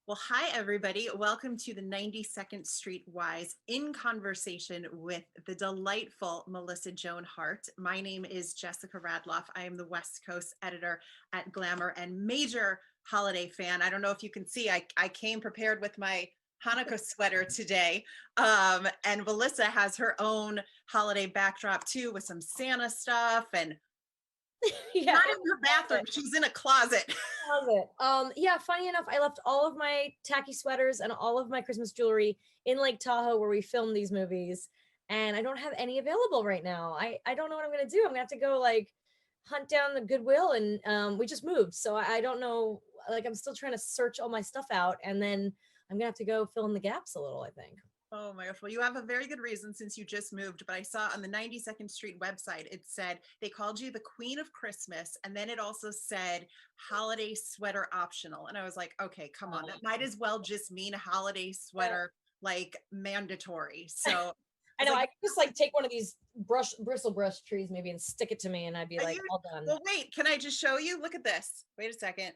Well, hi, everybody. Welcome to the 92nd Street Wise in conversation with the delightful Melissa Joan Hart. My name is Jessica Radloff. I am the West Coast editor at Glamour and major holiday fan. I don't know if you can see, I came prepared with my Hanukkah sweater today. And Melissa has her own holiday backdrop too with some Santa stuff and Yeah, not in her bathroom. She's in a closet. yeah, funny enough, I left all of my tacky sweaters and all of my Christmas jewelry in Lake Tahoe where we filmed these movies, and I don't have any available right now. I don't know what I'm gonna do. I'm gonna have to go like hunt down the Goodwill, and we just moved, so I don't know. Like, I'm still trying to search all my stuff out, and then I'm gonna have to go fill in the gaps a little, I think. Oh my gosh. Well, you have a very good reason since you just moved, but I saw on the 92nd Street website, it said they called you the Queen of Christmas. And then it also said holiday sweater optional. And I was like, okay, come on. That might as well just mean holiday sweater, like mandatory. So I know, like, I could just like take one of these bristle brush trees maybe and stick it to me, and I'd be like, all done. well, wait, can I just show you? Look at this. Wait a second.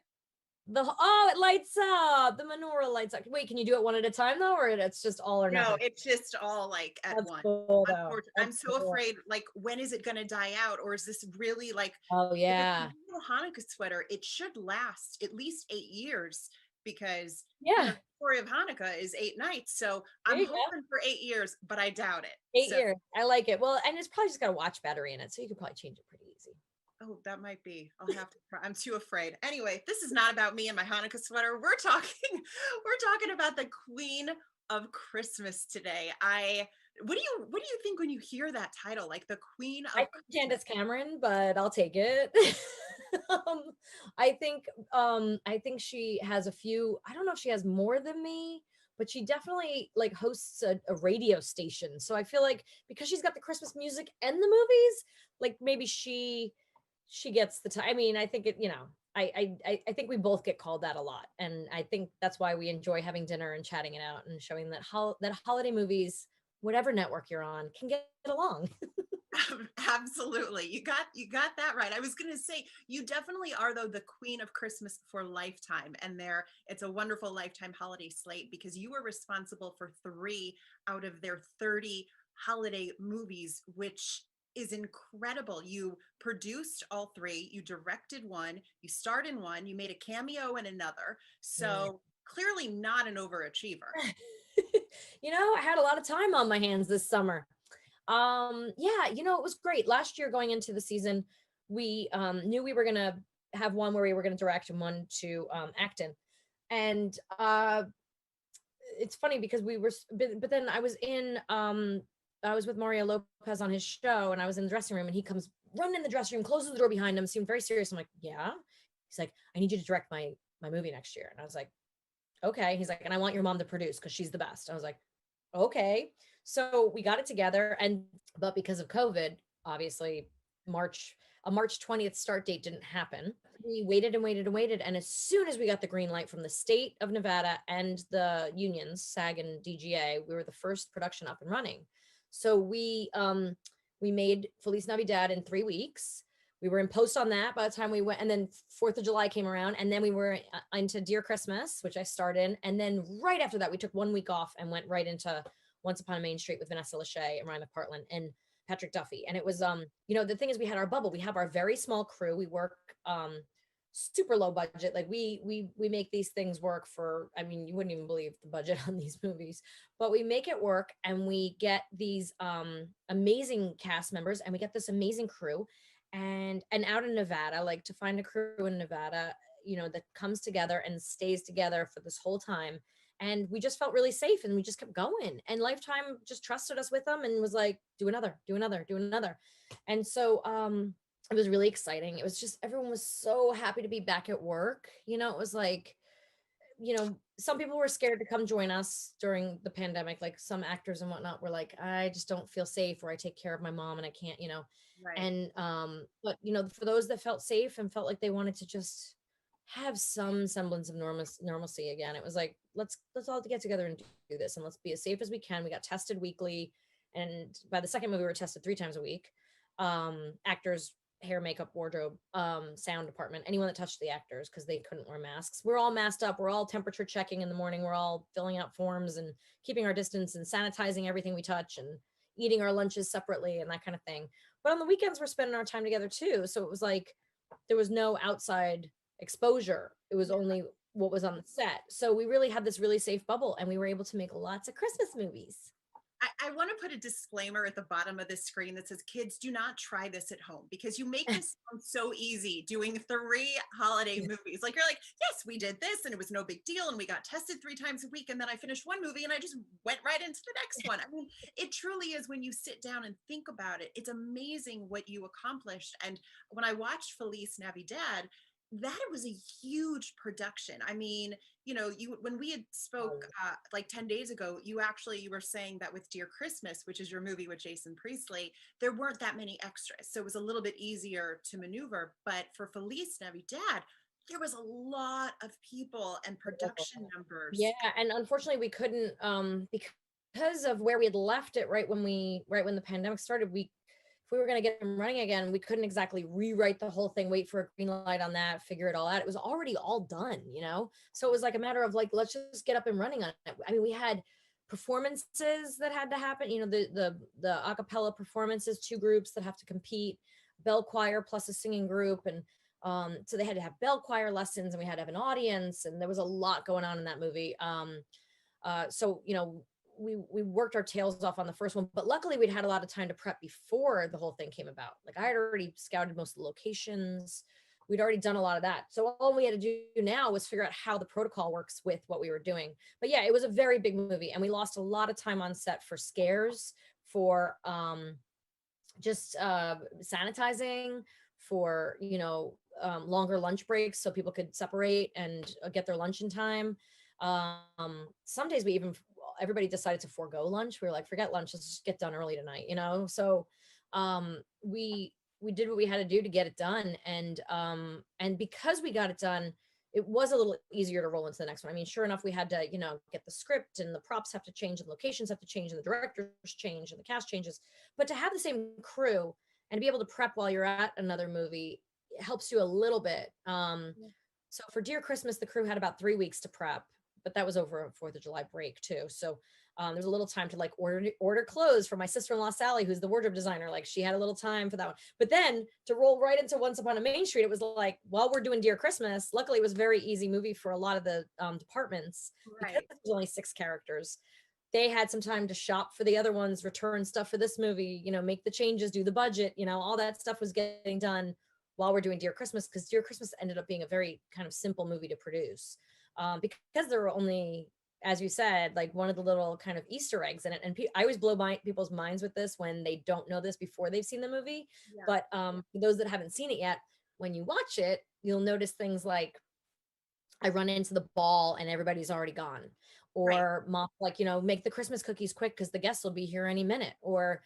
It lights up. The menorah lights up. Wait, can you do it one at a time though, or it's just all or nothing? No, it's just all like at That's once. cool though. I'm so afraid, like, when is it going to die out? Or is this really like, Oh yeah. Hanukkah sweater? It should last at least 8 years because Yeah. the story of Hanukkah is 8 nights. So There I'm you go. hoping for 8 years, but I doubt it. 8 years. I like it. Well, and it's probably just got a watch battery in it, so you could probably change it pretty easy. Oh, that might be. I'll have to try. I'm too afraid. Anyway, this is not about me and my Hanukkah sweater. We're talking about the Queen of Christmas today. What do you think when you hear that title? Like the Queen of I think Candace Cameron, but I'll take it. I think she has a few, I don't know if she has more than me, but she definitely like hosts a radio station. So I feel like because she's got the Christmas music and the movies, like maybe she gets the time. I mean, I think I think we both get called that a lot, and I think that's why we enjoy having dinner and chatting it out and showing that that holiday movies, whatever network you're on, can get along. Absolutely. You got that right. I was going to say you definitely are though the Queen of Christmas for Lifetime, and it's a wonderful Lifetime holiday slate because you were responsible for 3 out of their 30 holiday movies, which is incredible. You produced all 3, you directed one, you starred in one, you made a cameo in another. So clearly not an overachiever. I had a lot of time on my hands this summer. Yeah, it was great. Last year going into the season, we knew we were gonna have one where we were gonna direct and one to act in. And it's funny because but then I was with Mario Lopez on his show, and I was in the dressing room, and he comes running in the dressing room, closes the door behind him, seemed very serious. I'm like, yeah. He's like, I need you to direct my movie next year. And I was like, okay. He's like, and I want your mom to produce because she's the best. I was like, okay. So we got it together, but because of COVID, obviously a March 20th start date didn't happen. We waited and waited and waited. And as soon as we got the green light from the state of Nevada and the unions, SAG and DGA, we were the first production up and running. So we made Feliz NaviDAD in 3 weeks. We were in post on that by the time we went, and then 4th of July came around, and then we were into Dear Christmas, which I starred in. And then right after that, we took 1 week off and went right into Once Upon a Main Street with Vanessa Lahey and Ryan McPartland and Patrick Duffy. And it was, the thing is, we had our bubble. We have our very small crew. We work super low budget. Like we make these things work for, I mean, you wouldn't even believe the budget on these movies, but we make it work, and we get these amazing cast members, and we get this amazing crew. And out in Nevada, like, to find a crew in Nevada, that comes together and stays together for this whole time. And we just felt really safe, and we just kept going. And Lifetime just trusted us with them and was like, do another. And so it was really exciting. It was just, everyone was so happy to be back at work. It was like, some people were scared to come join us during the pandemic. Like some actors and whatnot were like, I just don't feel safe, or I take care of my mom and I can't, Right. And but for those that felt safe and felt like they wanted to just have some semblance of normalcy again, it was like, let's all get together and do this, and let's be as safe as we can. We got tested weekly, and by the second movie we were tested 3 times a week. Actors hair, makeup, wardrobe, sound department, anyone that touched the actors because they couldn't wear masks. We're all masked up. We're all temperature checking in the morning. We're all filling out forms and keeping our distance and sanitizing everything we touch and eating our lunches separately and that kind of thing. But on the weekends, we're spending our time together too. So it was like there was no outside exposure. It was only what was on the set. So we really had this really safe bubble and we were able to make lots of Christmas movies. I want to put a disclaimer at the bottom of the screen that says, kids, do not try this at home, because you make this sound so easy doing 3 holiday movies. Like, you're like, yes, we did this and it was no big deal. And we got tested 3 times a week. And then I finished one movie and I just went right into the next one. I mean, it truly is, when you sit down and think about it, it's amazing what you accomplished. And when I watched Feliz NaviDAD, that was a huge production. I mean, you know, when we had spoke like 10 days ago, you were saying that with Dear Christmas, which is your movie with Jason Priestley, there weren't that many extras, so it was a little bit easier to maneuver. But for Feliz NaviDAD, there was a lot of people and production numbers. Yeah, and unfortunately we couldn't because of where we had left it right when the pandemic started. If we were going to get them running again, we couldn't exactly rewrite the whole thing, wait for a green light on that, figure it all out. It was already all done, you know? So it was like a matter of like, let's just get up and running on it. I mean, we had performances that had to happen, you know, the a cappella performances, 2 groups that have to compete, bell choir plus a singing group. And so they had to have bell choir lessons and we had to have an audience, and there was a lot going on in that movie. So, you know, we worked our tails off on the first one, but luckily we'd had a lot of time to prep before the whole thing came about. Like, I had already scouted most of the locations. We'd already done a lot of that. So all we had to do now was figure out how the protocol works with what we were doing. But yeah, it was a very big movie and we lost a lot of time on set for scares, for just sanitizing, for, you know, longer lunch breaks so people could separate and get their lunch in time. Some days everybody decided to forego lunch. We were like, forget lunch, let's just get done early tonight, you know? So we did what we had to do to get it done. And because we got it done, it was a little easier to roll into the next one. I mean, sure enough, we had to, you know, get the script and the props have to change and locations have to change and the directors change and the cast changes. But to have the same crew and to be able to prep while you're at another movie, it helps you a little bit. So for Dear Christmas, the crew had about 3 weeks to prep, but that was over a 4th of July break too. So there's a little time to like order clothes for my sister-in-law, Sally, who's the wardrobe designer. Like, she had a little time for that one. But then to roll right into Once Upon a Main Street, it was like, while we're doing Dear Christmas, luckily it was a very easy movie for a lot of the departments, because there's only 6 characters. They had some time to shop for the other ones, return stuff for this movie, you know, make the changes, do the budget, you know, all that stuff was getting done while we're doing Dear Christmas, because Dear Christmas ended up being a very kind of simple movie to produce. Because there were only, as you said, like one of the little kind of Easter eggs in it. And I always blow people's minds with this when they don't know this before they've seen the movie. Yeah. But for those that haven't seen it yet, when you watch it, you'll notice things like I run into the ball and everybody's already gone. Or mom, like, you know, make the Christmas cookies quick because the guests will be here any minute. Or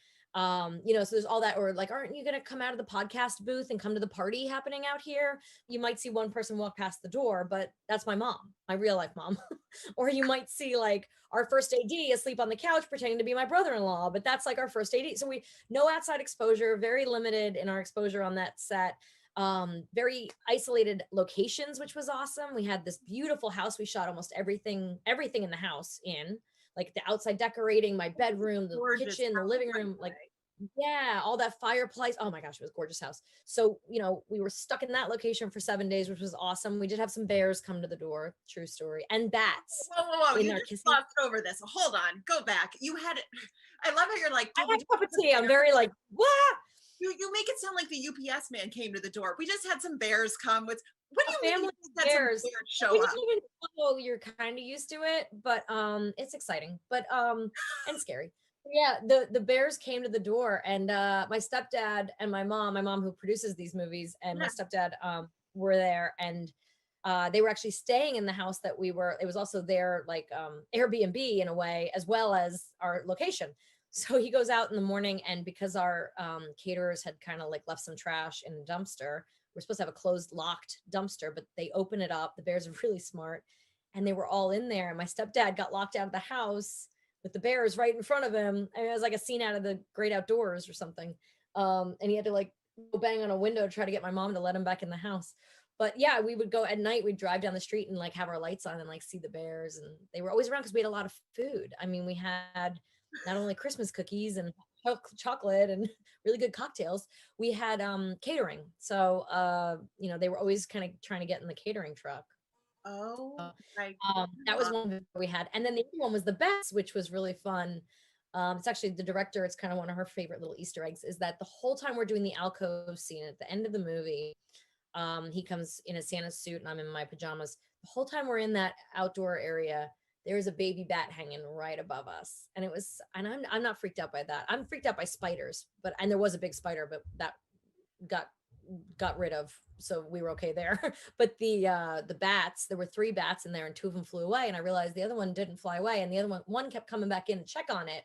you know, so there's all that. Or like, aren't you going to come out of the podcast booth and come to the party happening out here? You might see one person walk past the door, but that's my mom, my real life mom. Or you might see like our first AD asleep on the couch pretending to be my brother-in-law, but that's like our first AD. So we, no outside exposure, very limited in our exposure on that set. Very isolated locations, which was awesome. We had this beautiful house. We shot almost everything in the house in, like the outside decorating, my bedroom, the kitchen, the living room, like, yeah, all that fireplace. Oh my gosh, it was a gorgeous house. So, you know, we were stuck in that location for 7 days, which was awesome. We did have some bears come to the door, true story, and bats. Whoa. You just glossed over this. Hold on, go back. You had it. I love how you're like, I had a cup of tea. I'm very like, what? You make it sound like the UPS man came to the door. We just had some bears come with, what do you mean that bears show up? Even though you're kind of used to it, but it's exciting, but and scary. Yeah, the bears came to the door, and my stepdad and my mom who produces these movies, and my stepdad were there, and they were actually staying in the house that we were. It was also their like Airbnb in a way, as well as our location. So he goes out in the morning, and because our caterers had kind of like left some trash in a dumpster, we're supposed to have a closed, locked dumpster, but they open it up. The bears are really smart, and they were all in there. And my stepdad got locked out of the house with the bears right in front of him. And it was like a scene out of The Great Outdoors or something. And he had to like go bang on a window to try to get my mom to let him back in the house. But yeah, we would go at night, we'd drive down the street and like have our lights on and like see the bears. And they were always around because we had a lot of food. I mean, we had not only Christmas cookies and chocolate and really good cocktails, we had catering. So they were always kind of trying to get in the catering truck. Oh my That was one we had. And then the other one was the best, which was really fun. It's actually the director, it's kind of one of her favorite little Easter eggs, is that the whole time we're doing the alcove scene at the end of the movie, he comes in a Santa suit and I'm in my pajamas. The whole time we're in that outdoor area, there is a baby bat hanging right above us. And I'm not freaked out by that. I'm freaked out by spiders, and there was a big spider, but that got rid of, so we were okay there. But the bats, there were 3 bats in there and 2 of them flew away, and I realized the other one didn't fly away, and the other one kept coming back in to check on it.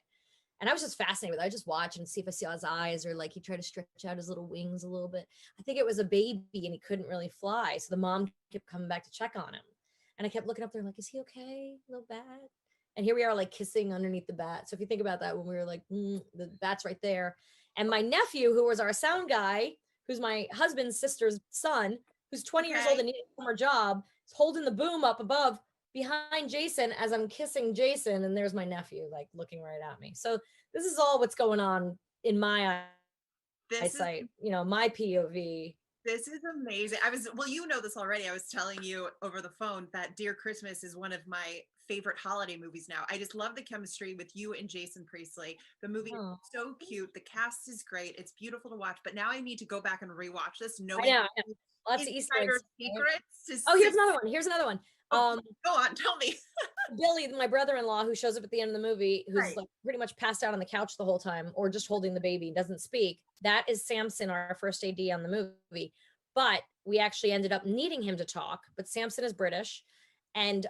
And I was just fascinated with it. I just watch and see if I see his eyes, or like he tried to stretch out his little wings a little bit. I think it was a baby and he couldn't really fly, so the mom kept coming back to check on him, and I kept looking up there like, is he okay, little bat? And here we are like kissing underneath the bat. So if you think about that, when we were like, the bat's right there. And my nephew, who was our sound guy, who's my husband's sister's son, who's 20 years old and needed a summer job, is holding the boom up above behind Jason as I'm kissing Jason. And there's my nephew like looking right at me. So this is all what's going on in my eyesight, my POV. This is amazing. Well, you know this already. I was telling you over the phone that Dear Christmas is one of my favorite holiday movies now. I just love the chemistry with you and Jason Priestley. The movie is so cute. The cast is great. It's beautiful to watch. But now I need to go back and rewatch this. Knowing lots of Easter eggs. Secrets. Here's another one. Go on, tell me. Billy, my brother-in-law, who shows up at the end of the movie, who's like pretty much passed out on the couch the whole time, or just holding the baby, doesn't speak. That is Samson, our first AD on the movie. But we actually ended up needing him to talk. But Samson is British, and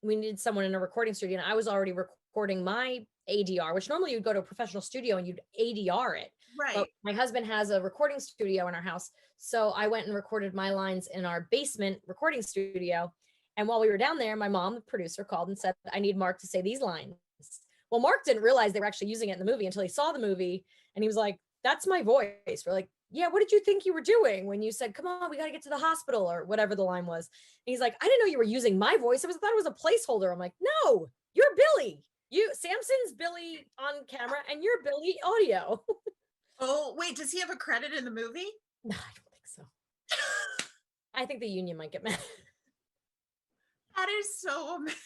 we needed someone in a recording studio. And I was already recording my ADR, which normally you'd go to a professional studio and you'd ADR it. Right. But my husband has a recording studio in our house, so I went and recorded my lines in our basement recording studio. And while we were down there, my mom, the producer, called and said, I need Mark to say these lines. Well, Mark didn't realize they were actually using it in the movie until he saw the movie. And he was like, that's my voice. We're like, yeah, what did you think you were doing when you said, come on, we got to get to the hospital, or whatever the line was? And he's like, I didn't know you were using my voice. I thought it was a placeholder. I'm like, no, you're Billy. Samson's Billy on camera and you're Billy audio. Oh, wait, does he have a credit in the movie? No, I don't think so. I think the union might get mad. That is so amazing.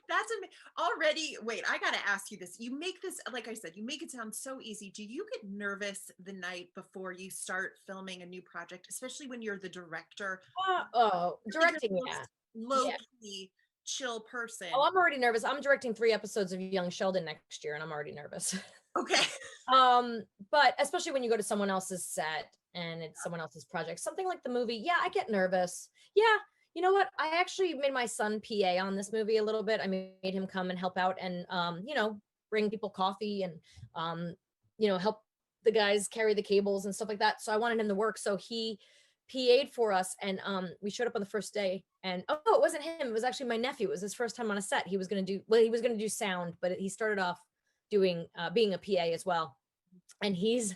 That's already. Wait, I got to ask you this. You make this, like I said, you make it sound so easy. Do you get nervous the night before you start filming a new project, especially when you're the director? Directing, yeah. Low-key, chill person. Oh, I'm already nervous. I'm directing 3 episodes of Young Sheldon next year, and I'm already nervous. Okay. But especially when you go to someone else's set and it's someone else's project, something like the movie, yeah, I get nervous. Yeah. You know what? I actually made my son PA on this movie a little bit. I made him come and help out and, bring people coffee and, help the guys carry the cables and stuff like that. So I wanted him to work. So he PA'd for us, and we showed up on the first day, and it wasn't him. It was actually my nephew. It was his first time on a set. He was going to do sound, but he started off doing being a PA as well. And he's,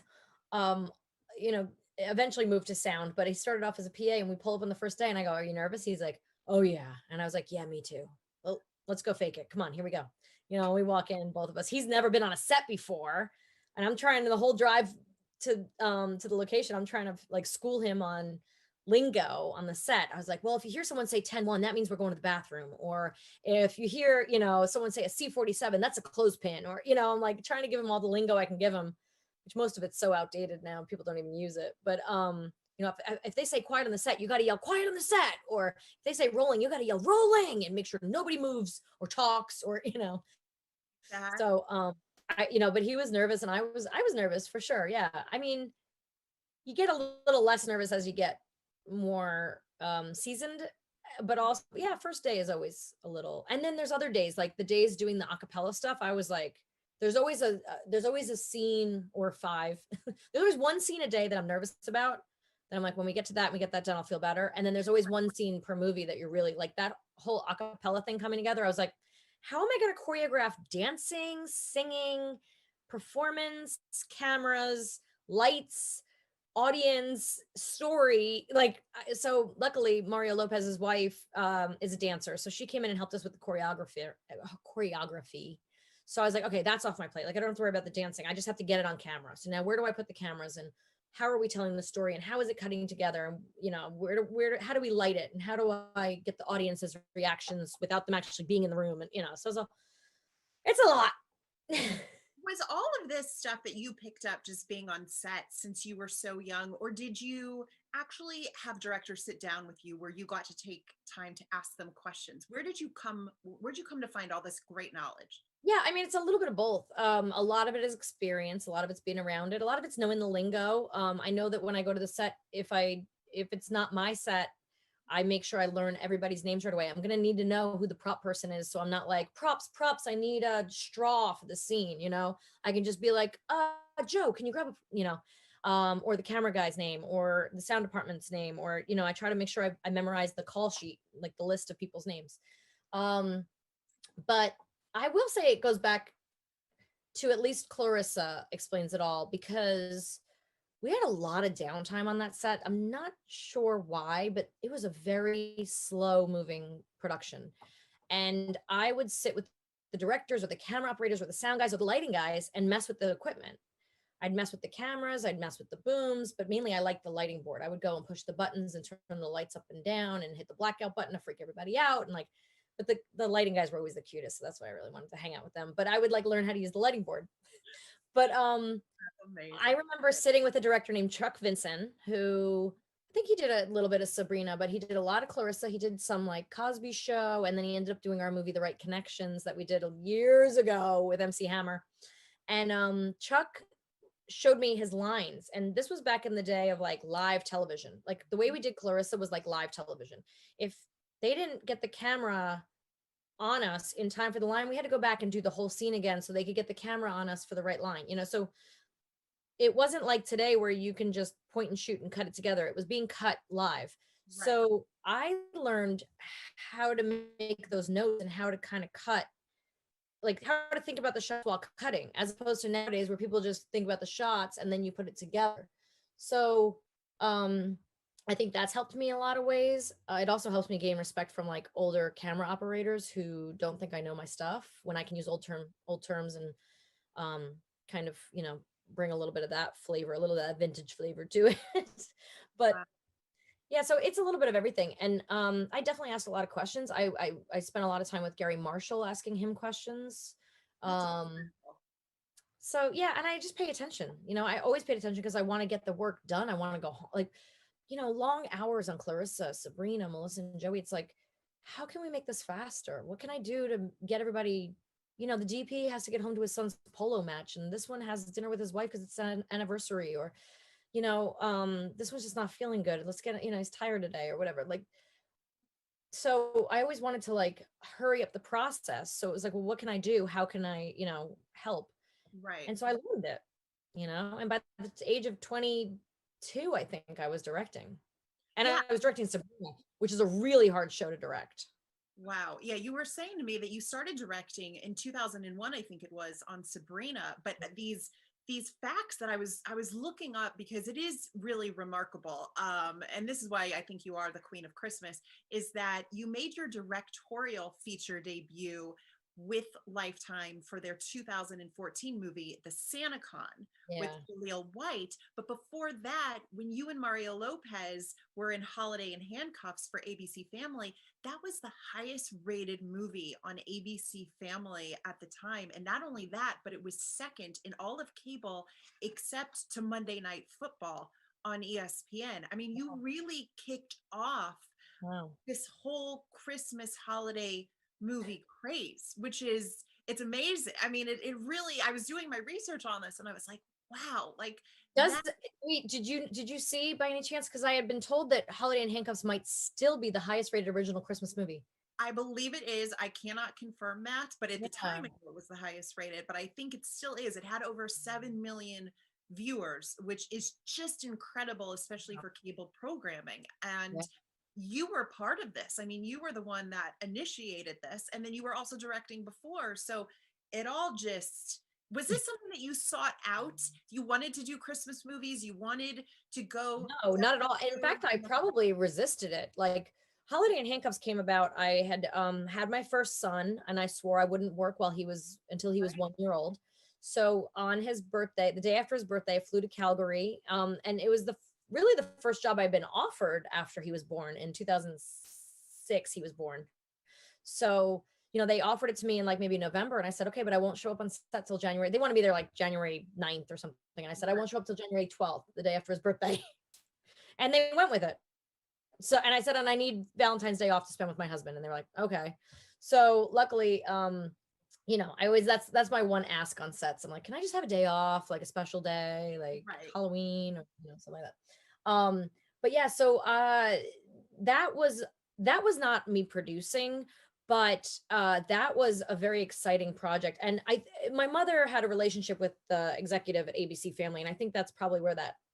eventually moved to sound, but he started off as a PA, and we pull up on the first day and I go, are you nervous? He's like, oh yeah. And I was like, yeah, me too. Well, let's go fake it. Come on, here we go. We walk in, both of us. He's never been on a set before. And I'm trying the whole drive to the location. I'm trying to like school him on lingo on the set. I was like, well, if you hear someone say 10-1, that means we're going to the bathroom. Or if you hear, someone say a C-47, that's a clothespin. Or, I'm like trying to give him all the lingo I can give him, which most of it's so outdated now, people don't even use it. But, if they say quiet on the set, you got to yell quiet on the set. Or if they say rolling, you got to yell rolling, and make sure nobody moves or talks or, So, but he was nervous and I was nervous for sure. Yeah. I mean, you get a little less nervous as you get more seasoned, but also, yeah, first day is always a little, and then there's other days, like the days doing the acapella stuff. I was like, there's always a scene or 5. There's always one scene a day that I'm nervous about. Then I'm like, when we get to that, we get that done, I'll feel better. And then there's always one scene per movie that you're really like, that whole acapella thing coming together. I was like, how am I going to choreograph dancing, singing, performance, cameras, lights, audience story. Like, so luckily Mario Lopez's wife is a dancer, so she came in and helped us with the choreography. So I was like, okay, that's off my plate. Like, I don't have to worry about the dancing, I just have to get it on camera. So now where do I put the cameras, and how are we telling the story, and how is it cutting together, and how do we light it, and how do I get the audience's reactions without them actually being in the room, and so it's a lot. Was all of this stuff that you picked up just being on set since you were so young, or did you actually have directors sit down with you where you got to take time to ask them questions? Where'd you come to find all this great knowledge? Yeah, I mean, it's a little bit of both. A lot of it is experience, a lot of it's being around it, a lot of it's knowing the lingo. I know that when I go to the set, if it's not my set, I make sure I learn everybody's names right away. I'm gonna need to know who the prop person is, so I'm not like, props, I need a straw for the scene. I can just be like, Joe, can you grab or the camera guy's name, or the sound department's name, or I try to make sure I memorize the call sheet, like the list of people's names. But I will say it goes back to at least Clarissa Explains It All, because we had a lot of downtime on that set. I'm not sure why, but it was a very slow moving production. And I would sit with the directors or the camera operators or the sound guys or the lighting guys and mess with the equipment. I'd mess with the cameras, I'd mess with the booms, but mainly I liked the lighting board. I would go and push the buttons and turn the lights up and down and hit the blackout button to freak everybody out. And but the lighting guys were always the cutest. So that's why I really wanted to hang out with them. But I would learn how to use the lighting board. But Amazing. I remember sitting with a director named Chuck Vinson, who I think he did a little bit of Sabrina, but he did a lot of Clarissa. He did some Cosby Show, and then he ended up doing our movie The Right Connections that we did years ago with MC Hammer. And Chuck showed me his lines, and this was back in the day of live television. The way we did Clarissa was live television. If they didn't get the camera on us in time for the line, we had to go back and do the whole scene again so they could get the camera on us for the right line. So it wasn't like today where you can just point and shoot and cut it together. It was being cut live. Right. So I learned how to make those notes and how to kind of cut, how to think about the shots while cutting, as opposed to nowadays where people just think about the shots and then you put it together. So I think that's helped me in a lot of ways. It also helps me gain respect from older camera operators who don't think I know my stuff, when I can use old terms and kind of, bring a little bit of that flavor, a little of that vintage flavor to it. But yeah, so it's a little bit of everything. And I definitely asked a lot of questions. I spent a lot of time with Gary Marshall asking him questions. So yeah, and I just pay attention. I always paid attention because I want to get the work done. I want to go home. Long hours on Clarissa, Sabrina, Melissa, and Joey. It's how can we make this faster? What can I do to get everybody? The DP has to get home to his son's polo match, and this one has dinner with his wife because it's an anniversary, or this one's just not feeling good. Let's get, he's tired today or whatever. So I always wanted to hurry up the process. So it was well, what can I do? How can I, help? Right. And so I learned it, and by the age of 22, I think I was directing. And I was directing Sabrina, which is a really hard show to direct. Wow. Yeah, you were saying to me that you started directing in 2001, I think it was, on Sabrina, but these facts that I was looking up, because it is really remarkable. And this is why I think you are the Queen of Christmas, is that you made your directorial feature debut with Lifetime for their 2014 movie, The SantaCon, with Khalil White. But before that, when you and Mario Lopez were in Holiday and Handcuffs for ABC Family, that was the highest rated movie on ABC Family at the time. And not only that, but it was second in all of cable except to Monday Night Football on ESPN. I mean, you really kicked off this whole Christmas holiday movie craze, which is, it's amazing. I mean, it really, I was doing my research on this and I was like, wow, did you see by any chance, because I had been told that Holiday and Handcuffs might still be the highest rated original Christmas movie? I believe it is. I cannot confirm that, but at the time it was the highest rated, but I think it still is. It had over 7 million viewers, which is just incredible, especially for cable programming. And you were part of this. I mean, you were the one that initiated this, and then you were also directing before. So it all just, Was this something that you sought out? You wanted to do Christmas movies? You wanted to go No, down not at that all. In road? fact, I probably resisted it. Like Holiday in Handcuffs came about. I had had my first son, and I swore I wouldn't work until he was 1 year old. So on his birthday, the day after his birthday, I flew to Calgary. And it was really the first job I'd been offered after he was born. In 2006, he was born. So, they offered it to me in like maybe November, and I said, okay, but I won't show up on set till January. They want to be there like January 9th or something. And I said, I won't show up till January 12th, the day after his birthday. And they went with it. So, and I said, and I need Valentine's Day off to spend with my husband. And they were like, okay. So luckily, that's my one ask on sets. I'm like, can I just have a day off, like a special day, like Halloween or something like that. But yeah, so that was not me producing, but that was a very exciting project. And my mother had a relationship with the executive at ABC Family, and I think that's probably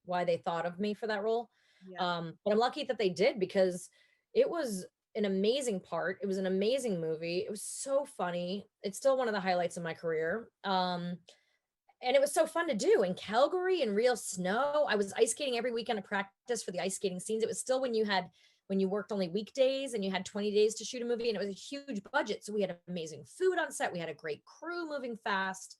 why they thought of me for that role. Yeah. But I'm lucky that they did, because it was an amazing part. It was an amazing movie. It was so funny. It's still one of the highlights of my career. And it was so fun to do in Calgary in real snow. I was ice skating every weekend to practice for the ice skating scenes. It was still when you worked only weekdays and you had 20 days to shoot a movie, and it was a huge budget. So we had amazing food on set. We had a great crew moving fast.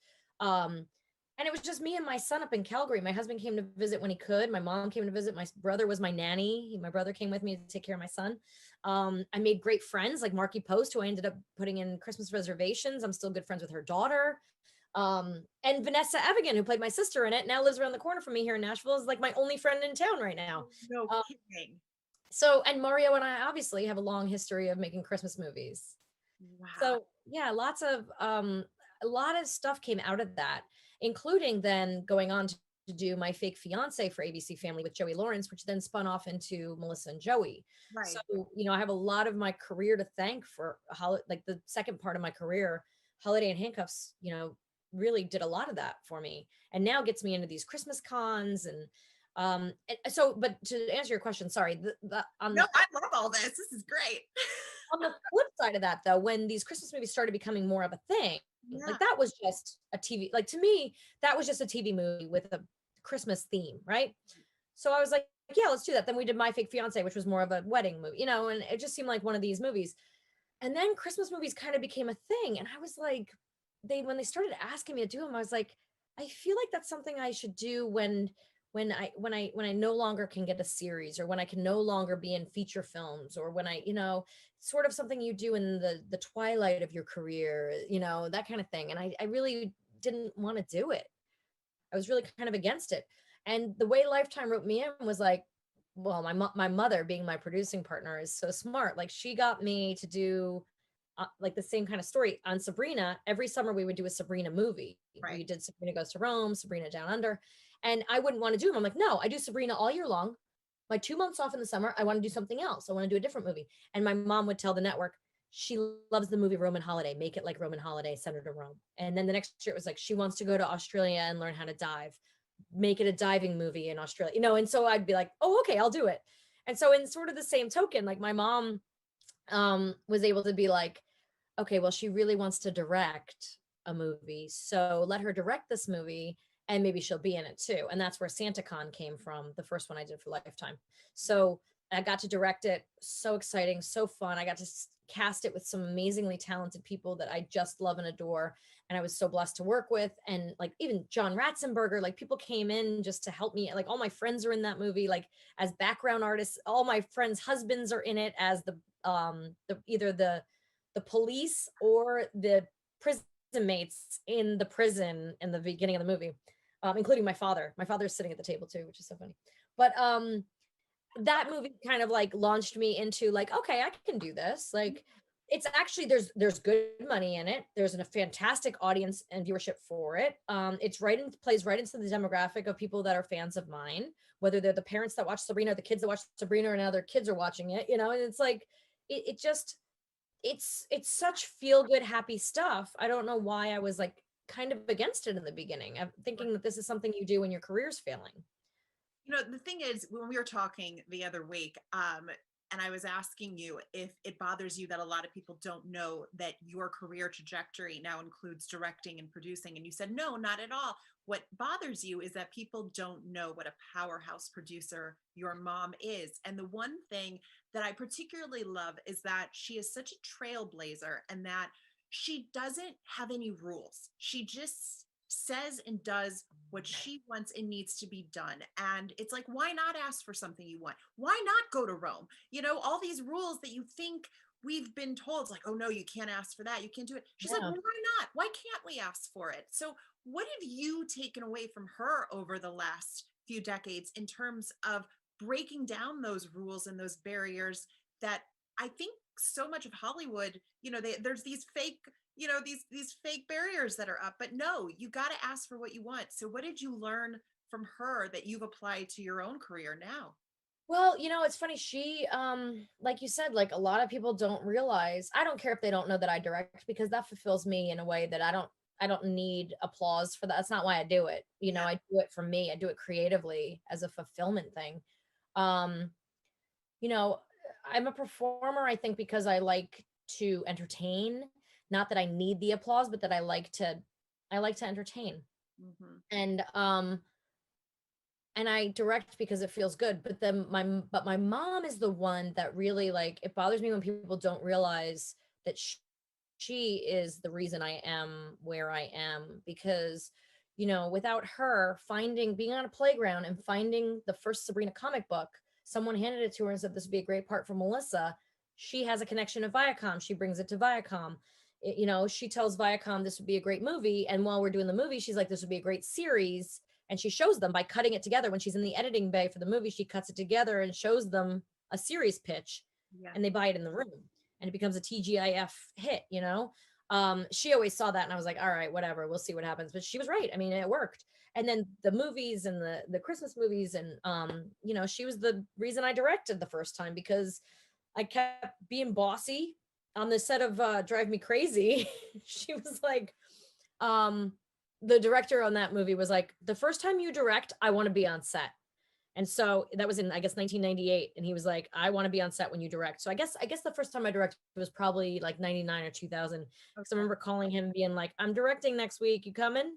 And it was just me and my son up in Calgary. My husband came to visit when he could. My mom came to visit. My brother was my nanny. My brother came with me to take care of my son. I made great friends like Marky Post, who I ended up putting in Christmas Reservations. I'm still good friends with her daughter. And Vanessa Evigan, who played my sister in it, now lives around the corner from me here in Nashville, is like my only friend in town right now. No kidding. So, and Mario and I obviously have a long history of making Christmas movies. Wow. So yeah, a lot of stuff came out of that, including then going on to do My Fake Fiance for ABC Family with Joey Lawrence, which then spun off into Melissa and Joey. Right. So, I have a lot of my career to thank for like the second part of my career. Holiday in Handcuffs, really did a lot of that for me, and now gets me into these Christmas cons. And so, but to answer your question, sorry, I love all this. This is great. On the flip side of that, though, when these Christmas movies started becoming more of a thing, like that was just a TV, like to me, that was just a TV movie with a Christmas theme, right? So I was like, yeah, let's do that. Then we did My Fake Fiance, which was more of a wedding movie, and it just seemed like one of these movies. And then Christmas movies kind of became a thing. And I was like, when they started asking me to do them, I was like, I feel like that's something I should do when I no longer can get a series, or when I can no longer be in feature films, or when I, sort of something you do in the twilight of your career, that kind of thing. And I really didn't want to do it. I was really kind of against it. And the way Lifetime wrote me in was like, well, my mother, being my producing partner, is so smart. Like she got me to do like the same kind of story on Sabrina. Every summer we would do a Sabrina movie. Right. We did Sabrina Goes to Rome, Sabrina Down Under. And I wouldn't want to do them. I'm like, no, I do Sabrina all year long. My 2 months off in the summer, I want to do something else. I want to do a different movie. And my mom would tell the network, she loves the movie Roman Holiday. Make it like Roman Holiday, send her to Rome. And then the next year it was like, she wants to go to Australia and learn how to dive. Make it a diving movie in Australia. And so I'd be like, oh, okay, I'll do it. And so in sort of the same token, like my mom was able to be like, okay, well, she really wants to direct a movie. So let her direct this movie, and maybe she'll be in it too. And that's where SantaCon came from, the first one I did for Lifetime. So I got to direct it. So exciting, so fun. I got to cast it with some amazingly talented people that I just love and adore. And I was so blessed to work with. And like even John Ratzenberger, like people came in just to help me. Like all my friends are in that movie, like as background artists. All my friends' husbands are in it as either the police or the prison mates in the prison in the beginning of the movie, including my father. My father's sitting at the table too, which is so funny. But that movie kind of like launched me into like, okay, I can do this. Like it's actually, there's good money in it. There's a fantastic audience and viewership for it. It's plays right into the demographic of people that are fans of mine, whether they're the parents that watch Sabrina or the kids that watch Sabrina, and now their kids are watching it, and it's like, it's such feel good, happy stuff. I don't know why I was like kind of against it in the beginning. I'm thinking that this is something you do when your career's failing. The thing is, when we were talking the other week, and I was asking you if it bothers you that a lot of people don't know that your career trajectory now includes directing and producing. And you said, no, not at all. What bothers you is that people don't know what a powerhouse producer your mom is. And the one thing that I particularly love is that she is such a trailblazer, and that she doesn't have any rules. She just says and does what she wants and needs to be done. And it's like, why not ask for something you want? Why not go to Rome? You know, all these rules that you think we've been told, it's like, oh no, you can't ask for that. You can't do it. She's like, Yeah. well, why not? Why can't we ask for it? So what have you taken away from her over the last few decades in terms of breaking down those rules and those barriers that I think so much of Hollywood, you know, there's these fake, you know, these fake barriers that are up, but no, you got to ask for what you want. So what did you learn from her that you've applied to your own career now? Well, you know, it's funny. She, like you said, like a lot of people don't realize, I don't care if they don't know that I direct, because that fulfills me in a way that I don't need applause for that. That's not why I do it. You know, Yeah. I do it for me. I do it creatively as a fulfillment thing. Um, you know, I'm a performer, I think, because I like to entertain. Not that I need the applause, but that I like to entertain. Hmm. And and I direct because it feels good. But then my mom is the one that really, like, it bothers me when people don't realize that she is the reason I am where I am, because without her being on a playground and finding the first Sabrina comic book, someone handed it to her and said this would be a great part for Melissa. She has a connection to Viacom. She brings it to Viacom. She tells Viacom this would be a great movie, and while we're doing the movie, she's like, this would be a great series. And she shows them by cutting it together. When she's in the editing bay for the movie, she cuts it together and shows them a series pitch, Yeah. and they buy it in the room, and it becomes a TGIF hit. She always saw that, and I was like, all right, whatever, we'll see what happens. But she was right. I mean, it worked. And then the movies and the Christmas movies, and she was the reason I directed the first time, because I kept being bossy on the set of Drive Me Crazy. She was like, the director on that movie was like, the first time you direct, I want to be on set. And so that was in, I guess, 1998. And he was like, I want to be on set when you direct. So I guess the first time I directed was probably like 99 or 2000. Because I Okay. remember calling him being like, I'm directing next week. You coming? And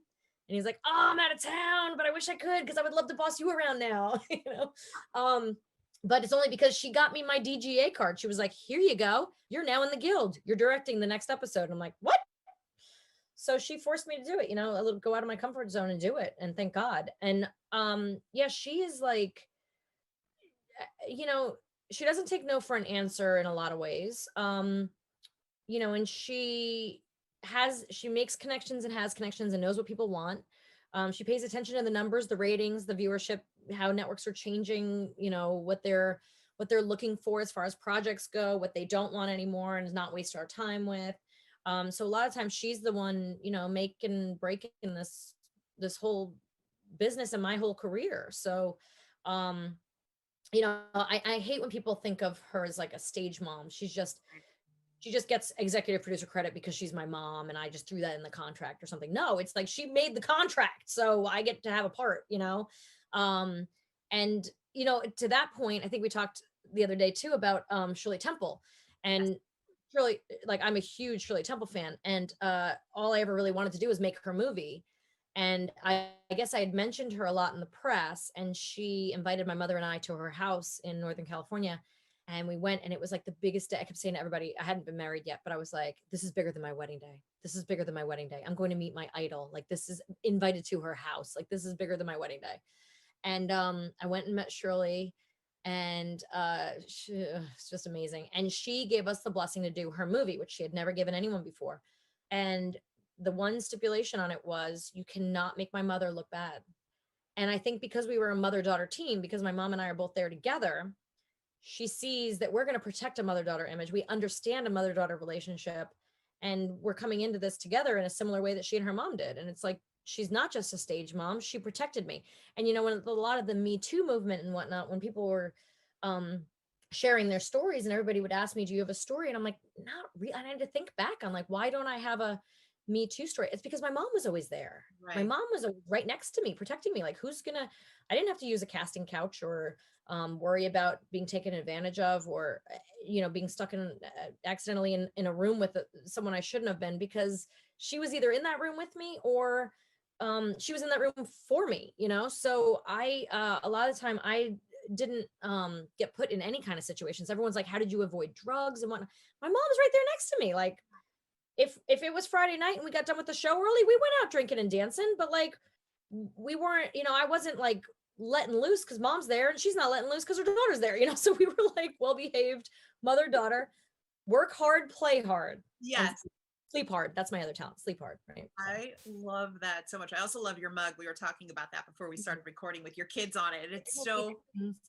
he's like, oh, I'm out of town, but I wish I could, because I would love to boss you around now. But it's only because she got me my DGA card. She was like, here you go. You're now in the guild. You're directing the next episode. And I'm like, what? So she forced me to do it, a little, go out of my comfort zone and do it. And thank God. And yeah, she is like, you know, she doesn't take no for an answer in a lot of ways. And she makes connections and has connections and knows what people want. She pays attention to the numbers, the ratings, the viewership, how networks are changing, what they're looking for as far as projects go, what they don't want anymore, and not waste our time with. So a lot of times she's the one, making breaking this whole business and my whole career. So I hate when people think of her as like a stage mom. She just gets executive producer credit because she's my mom and I just threw that in the contract or something. No, it's like she made the contract, so I get to have a part. And to that point, I think we talked the other day too about Shirley Temple. And Shirley, like, I'm a huge Shirley Temple fan, and all I ever really wanted to do was make her movie. And I guess I had mentioned her a lot in the press, and she invited my mother and I to her house in Northern California. And we went, and it was like the biggest day. I kept saying to everybody, I hadn't been married yet, but I was like, this is bigger than my wedding day. This is bigger than my wedding day. I'm going to meet my idol. Like, this is invited to her house. Like, this is bigger than my wedding day. And I went and met Shirley, and it's just amazing. And she gave us the blessing to do her movie, which she had never given anyone before. And the one stipulation on it was, you cannot make my mother look bad. And I think because we were a mother-daughter team, because my mom and I are both there together, she sees that we're going to protect a mother-daughter image. We understand a mother-daughter relationship, and we're coming into this together in a similar way that she and her mom did. And it's like, she's not just a stage mom. She protected me. And, when a lot of the Me Too movement and whatnot, when people were sharing their stories and everybody would ask me, do you have a story? And I'm like, not really. I had to think back. I'm like, why don't I have a Me Too story? It's because my mom was always there. Right. My mom was right next to me, protecting me. Like, I didn't have to use a casting couch or worry about being taken advantage of, or being stuck in accidentally in a room with someone I shouldn't have been, because she was either in that room with me, or she was in that room for me, so I a lot of the time I didn't get put in any kind of situations. Everyone's like, how did you avoid drugs and whatnot? My mom was right there next to me. Like, if it was Friday night and we got done with the show early, we went out drinking and dancing, but like, we weren't, I wasn't like letting loose because mom's there, and she's not letting loose because her daughter's there, so we were like well-behaved mother-daughter, work hard, play hard, and Yes. sleep hard. That's my other talent, sleep hard, right? So. I love that so much. I also love your mug. We were talking about that before we started recording, with your kids on it. It's so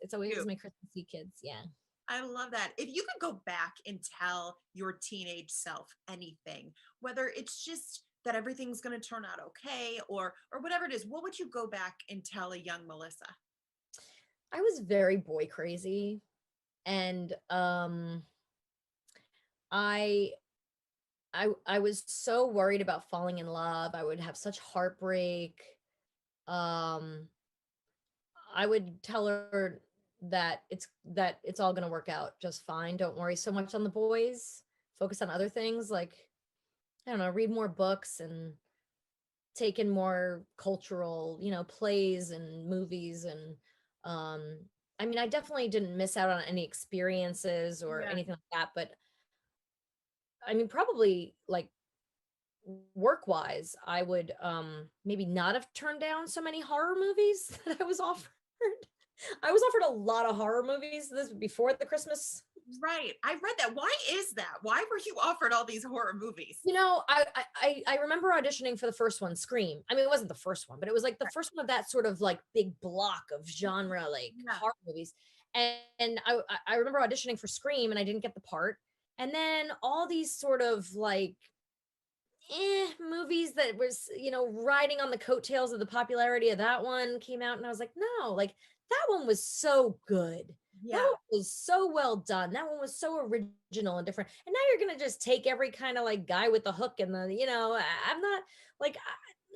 it's always cute. my Christmassy kids. Yeah. I love that. If you could go back and tell your teenage self anything, whether it's just that everything's going to turn out okay, or whatever it is, what would you go back and tell a young Melissa? I was very boy crazy, and I was so worried about falling in love. I would have such heartbreak. I would tell her that it's all going to work out just fine. Don't worry so much on the boys. Focus on other things, like, I don't know, read more books and take in more cultural, plays and movies. And I mean, I definitely didn't miss out on any experiences or anything like that, but I mean, probably like work-wise, I would maybe not have turned down so many horror movies that I was offered. I was offered a lot of horror movies this before the Christmas. Right. I read that. Why is that? Why were you offered all these horror movies? I remember auditioning for the first one, Scream. I mean, it wasn't the first one, but it was like the first one of that sort of like big block of genre, like horror movies. And I remember auditioning for Scream, and I didn't get the part. And then all these sort of like movies that was, riding on the coattails of the popularity of that one came out, and I was like, no, like, that one was so good. That one was so well done. That one was so original and different. And now you're gonna just take every kind of like guy with the hook and the, I'm not like,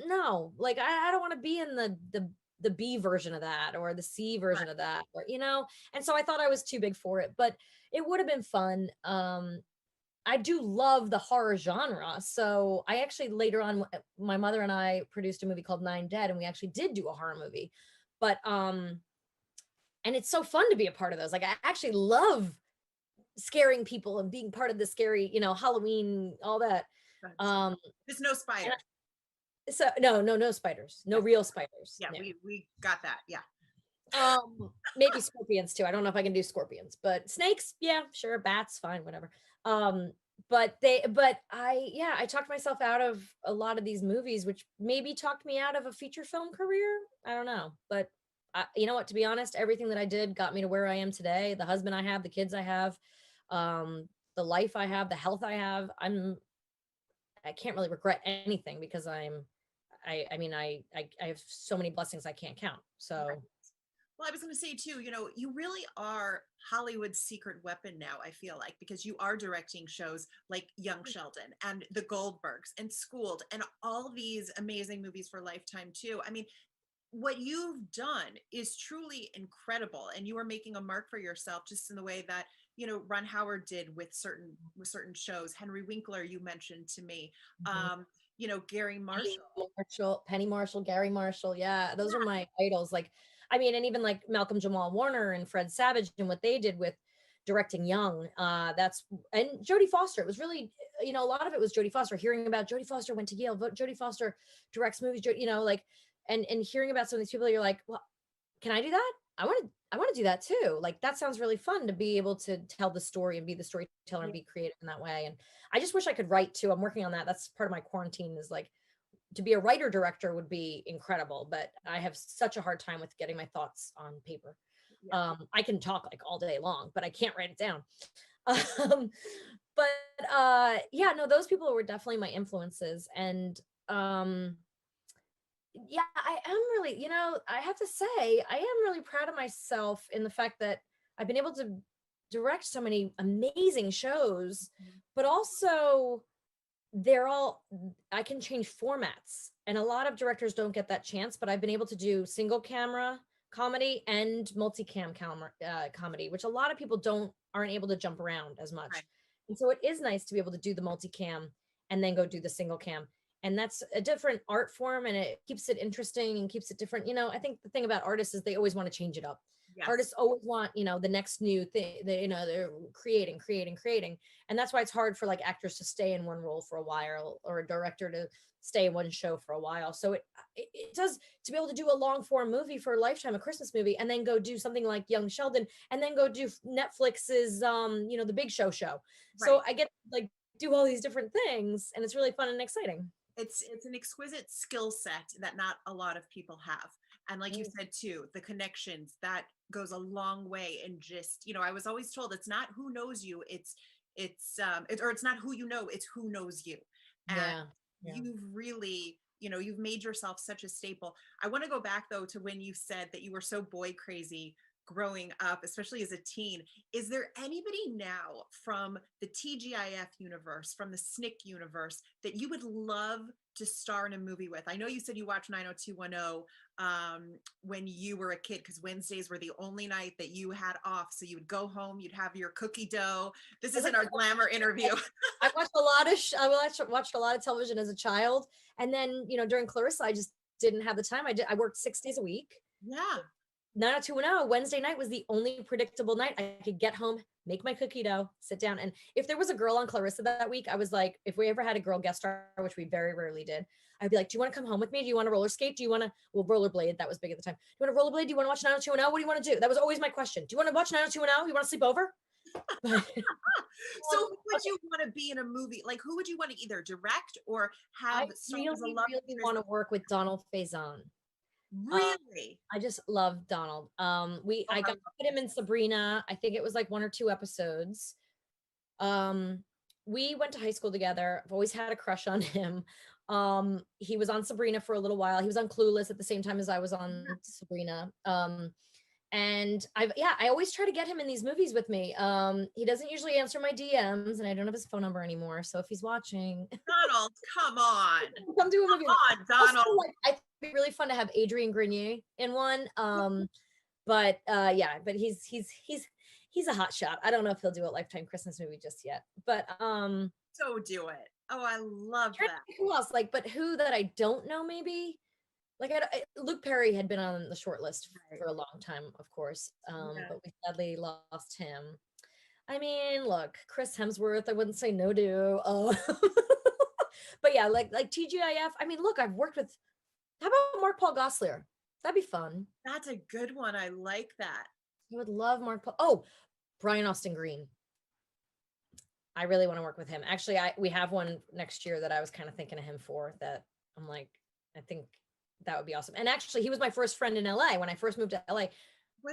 no, like, I don't want to be in the B version of that, or the C version of that, or and so I thought I was too big for it, but it would have been fun. I do love the horror genre. So I actually later on, my mother and I produced a movie called NaviDAD, and we actually did do a horror movie. But and it's so fun to be a part of those. Like, I actually love scaring people and being part of the scary, Halloween, all that. There's no spiders. So no spiders, no real spiders. Yeah, we got that. Yeah. Maybe scorpions too. I don't know if I can do scorpions, but snakes, yeah, sure. Bats, fine, whatever. But I talked myself out of a lot of these movies, which maybe talked me out of a feature film career. I don't know, but you know what, to be honest, everything that I did got me to where I am today. The husband I have, the kids I have, the life I have, the health I have. I can't really regret anything, because I have so many blessings I can't count. So. Right. Well, I was going to say too, you really are Hollywood's secret weapon now, I feel like, because you are directing shows like Young Sheldon and The Goldbergs and Schooled and all these amazing movies for Lifetime too. I mean, what you've done is truly incredible, and you are making a mark for yourself, just in the way that Ron Howard did with certain shows. Henry Winkler, you mentioned to me. Gary Marshall, Penny Marshall, Gary Marshall. Yeah, those are my idols. Like, I mean, and even like Malcolm Jamal Warner and Fred Savage and what they did with directing Young. And Jodie Foster. It was really, a lot of it was Jodie Foster. Hearing about Jodie Foster went to Yale. Jodie Foster directs movies. And hearing about some of these people, you're like, well, can I do that? I want to do that too. Like, that sounds really fun, to be able to tell the story and be the storyteller and be creative in that way. And I just wish I could write too. I'm working on that. That's part of my quarantine, is like, to be a writer director would be incredible, but I have such a hard time with getting my thoughts on paper. I can talk like all day long, but I can't write it down. Those people were definitely my influences. And I am really, I have to say, I am really proud of myself in the fact that I've been able to direct so many amazing shows, but also I can change formats, and a lot of directors don't get that chance, but I've been able to do single camera comedy and multicam comedy, which a lot of people aren't able to jump around as much. Right. And so it is nice to be able to do the multicam and then go do the single cam. And that's a different art form, and it keeps it interesting and keeps it different. I think the thing about artists is they always want to change it up. Yes. Artists always want, the next new thing. They're creating. And that's why it's hard for like actors to stay in one role for a while, or a director to stay in one show for a while. So it does, to be able to do a long form movie for a Lifetime, a Christmas movie, and then go do something like Young Sheldon, and then go do Netflix's, The Big Show. Right. So I get like do all these different things, and it's really fun and exciting. It's an exquisite skill set that not a lot of people have. And like you said too, the connections, that goes a long way. And just, I was always told it's not who knows you, it's not who you know, it's who knows you. And you've really, you've made yourself such a staple. I want to go back though to when you said that you were so boy crazy growing up, especially as a teen. Is there anybody now from the TGIF universe, from the SNCC universe, that you would love to star in a movie with? I know you said you watched 90210 when you were a kid, because Wednesdays were the only night that you had off. So you would go home, you'd have your cookie dough. This isn't our Glamour interview. I watched a lot of television as a child, and then during Clarissa, I just didn't have the time. I worked 6 days a week. Yeah. 90210 Wednesday night was the only predictable night I could get home, make my cookie dough, sit down. And if there was a girl on Clarissa that week, I was like, if we ever had a girl guest star, which we very rarely did, I'd be like, do you want to come home with me? Do you want to roller skate? Do you want to, rollerblade? That was big at the time. Do you want to rollerblade? Do you want to watch 90210? What do you want to do? That was always my question. Do you want to watch 90210? You want to sleep over? So who would you want to be in a movie? Like, who would you want to either direct or have? I really want to work with Donald Faison. Really? I just love Donald. I got him in Sabrina. I think it was like 1 or 2 episodes. We went to high school together. I've always had a crush on him. He was on Sabrina for a little while. He was on Clueless at the same time as I was on Sabrina. And I always try to get him in these movies with me. He doesn't usually answer my DMs, and I don't have his phone number anymore. So if he's watching, Donald, come on, come do a movie. Come on, Donald. Also, I think it'd be really fun to have Adrian Grenier in one. But he's a hot shot. I don't know if he'll do a Lifetime Christmas movie just yet. But so do it. Oh, I love that. Who else? But who that I don't know? Maybe. Luke Perry had been on the short list for a long time, of course, but we sadly lost him. I mean, look, Chris Hemsworth, I wouldn't say no to. But yeah, like TGIF. I mean, look, I've worked with. How about Mark Paul Gosselaar? That'd be fun. That's a good one. I like that. I would love Mark Paul. Oh, Brian Austin Green. I really want to work with him. Actually, we have one next year that I was kind of thinking of him for. That I'm like, I think that would be awesome. And actually, he was my first friend in LA. When I first moved to LA,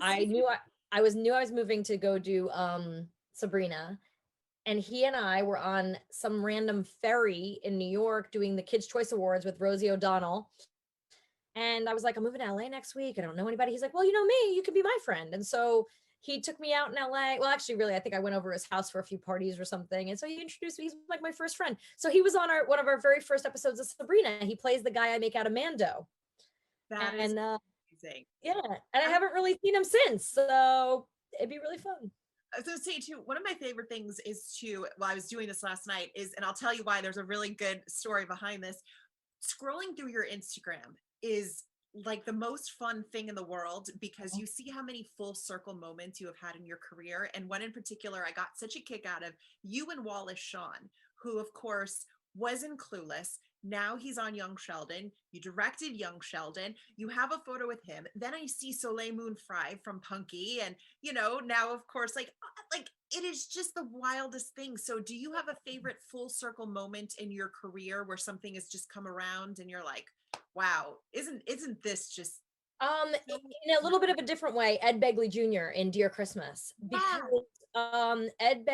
I knew I was moving to go do Sabrina, and he and I were on some random ferry in New York doing the Kids' Choice Awards with Rosie O'Donnell. And I was like, I'm moving to LA next week. I don't know anybody. He's like, well, you know me, you could be my friend. And so he took me out in LA. Well, actually, really, I think I went over his house for a few parties or something. And so he introduced me. He's like my first friend. So he was on one of our very first episodes of Sabrina. He plays the guy I make out of Mando. That is amazing. Yeah. And I haven't really seen him since. So it'd be really fun. I was going to say too, one of my favorite things is I was doing this last night and I'll tell you why, there's a really good story behind this. Scrolling through your Instagram is like the most fun thing in the world, because you see how many full circle moments you have had in your career. And one in particular, I got such a kick out of you and Wallace Shawn, who of course was in Clueless. Now he's on Young Sheldon. You directed Young Sheldon. You have a photo with him. Then I see Soleil Moon Frye from Punky. And, now of course, like it is just the wildest thing. So do you have a favorite full circle moment in your career where something has just come around and you're like, wow, isn't this just in a little bit of a different way, Ed Begley Jr. in Dear Christmas, because Ed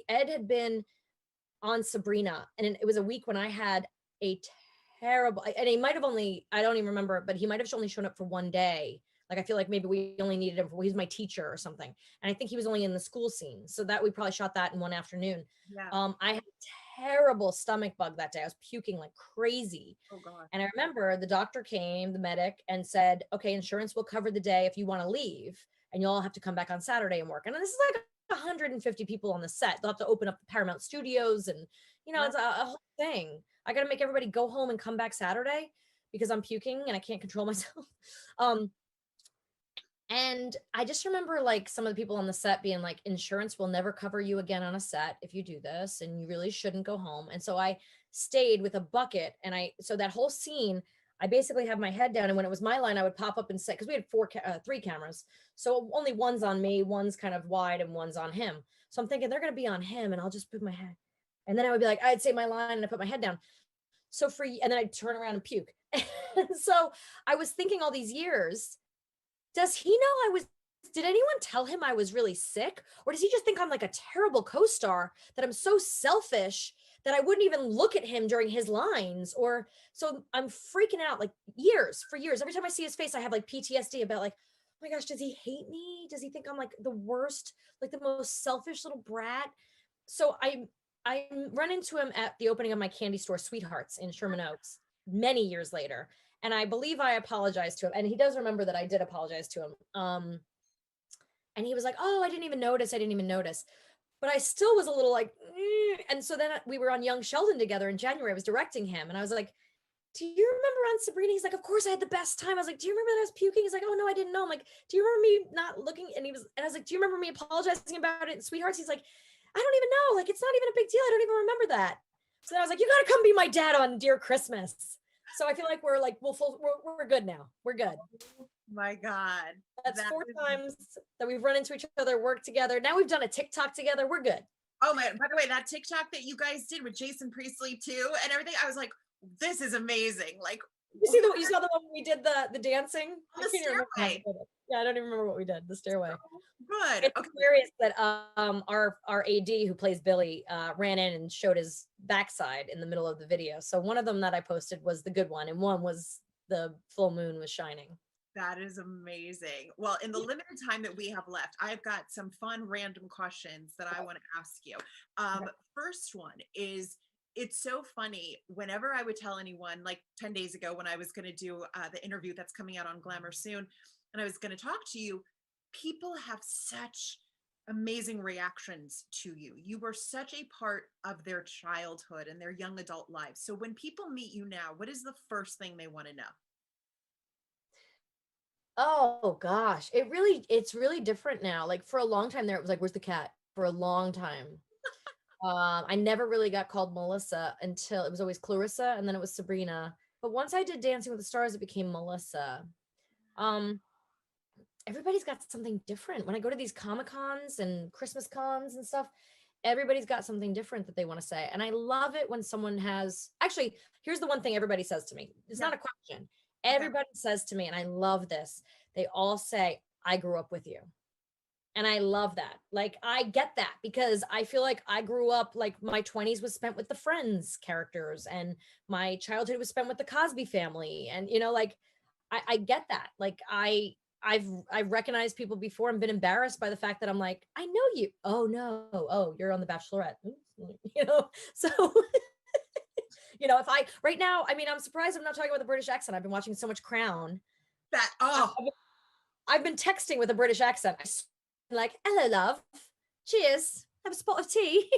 had been on Sabrina, and it was a week when I had a terrible, and he might have only, I don't even remember, but he might have only shown up for one day. Like, I feel like maybe we only needed him for, he was my teacher or something. And I think he was only in the school scene. So that we probably shot that in one afternoon. Yeah. I had terrible stomach bug that day. I was puking like crazy. Oh God. And I remember the doctor came, the medic, and said, okay, insurance will cover the day if you want to leave, and you'll all have to come back on Saturday and work. And this is like 150 people on the set. They'll have to open up the Paramount Studios, and it's a whole thing. I got to make everybody go home and come back Saturday because I'm puking and I can't control myself. And I just remember like some of the people on the set being like, insurance will never cover you again on a set if you do this, and you really shouldn't go home. And so I stayed with a bucket, and so that whole scene, I basically have my head down, and when it was my line, I would pop up and say, because we had 3 cameras, so only one's on me, one's kind of wide, and one's on him. So I'm thinking they're going to be on him, and I'll just put my head, and then I would be like, I'd say my line, and I put my head down. And then I'd turn around and puke. And so I was thinking all these years, does he know did anyone tell him I was really sick? Or does he just think I'm like a terrible co-star, that I'm so selfish that I wouldn't even look at him during his lines? Or so I'm freaking out like for years. Every time I see his face, I have like PTSD about like, oh my gosh, does he hate me? Does he think I'm like the worst, like the most selfish little brat? So I run into him at the opening of my candy store, Sweethearts, in Sherman Oaks, many years later. And I believe I apologized to him. And he does remember that I did apologize to him. And he was like, oh, I didn't even notice. But I still was a little like, And so then we were on Young Sheldon together in January. I was directing him. And I was like, do you remember on Sabrina? He's like, of course I had the best time. I was like, do you remember that I was puking? He's like, oh no, I didn't know. I'm like, do you remember me not looking? And I was like, do you remember me apologizing about it in Sweethearts? He's like, I don't even know. Like, it's not even a big deal. I don't even remember that. So then I was like, you got to come be my dad on Dear Christmas. So I feel like we're like, we're good now. We're good. Oh my God. That's 4 times that we've run into each other, worked together. Now we've done a TikTok together. We're good. Oh my, by the way, that TikTok that you guys did with Jason Priestley too and everything, I was like, this is amazing. Like, you saw the one we did the dancing? On the stairway. Yeah, I don't even remember what we did. The stairway. Good. It's hilarious that our AD who plays Billy ran in and showed his backside in the middle of the video. So one of them that I posted was the good one, and one was the full moon was shining. That is amazing. Well, in the limited time that we have left, I've got some fun random questions that I want to ask you. First one is, it's so funny, whenever I would tell anyone, like 10 days ago when I was going to do the interview that's coming out on Glamour soon, and I was going to talk to you, people have such amazing reactions to you. You were such a part of their childhood and their young adult lives. So when people meet you now, what is the first thing they want to know? Oh gosh, it's really different now. Like for a long time there, it was like, where's the cat? For a long time. I never really got called Melissa until it was always Clarissa, and then it was Sabrina. But once I did Dancing with the Stars, it became Melissa. Everybody's got something different. When I go to these Comic-Cons and Christmas cons and stuff, everybody's got something different that they want to say. And I love it when someone actually, here's the one thing everybody says to me. It's not a question. Everybody says to me, and I love this, they all say, I grew up with you. And I love that. Like, I get that because I feel like I grew up, like my 20s was spent with the Friends characters, and my childhood was spent with the Cosby Family. And, like, I get that. Like, I've recognized people before and been embarrassed by the fact that I'm like, I know you. Oh no. Oh, you're on The Bachelorette. So, if right now, I mean, I'm surprised I'm not talking about the British accent. I've been watching so much Crown. I've been texting with a British accent. Like, hello, love. Cheers. Have a spot of tea.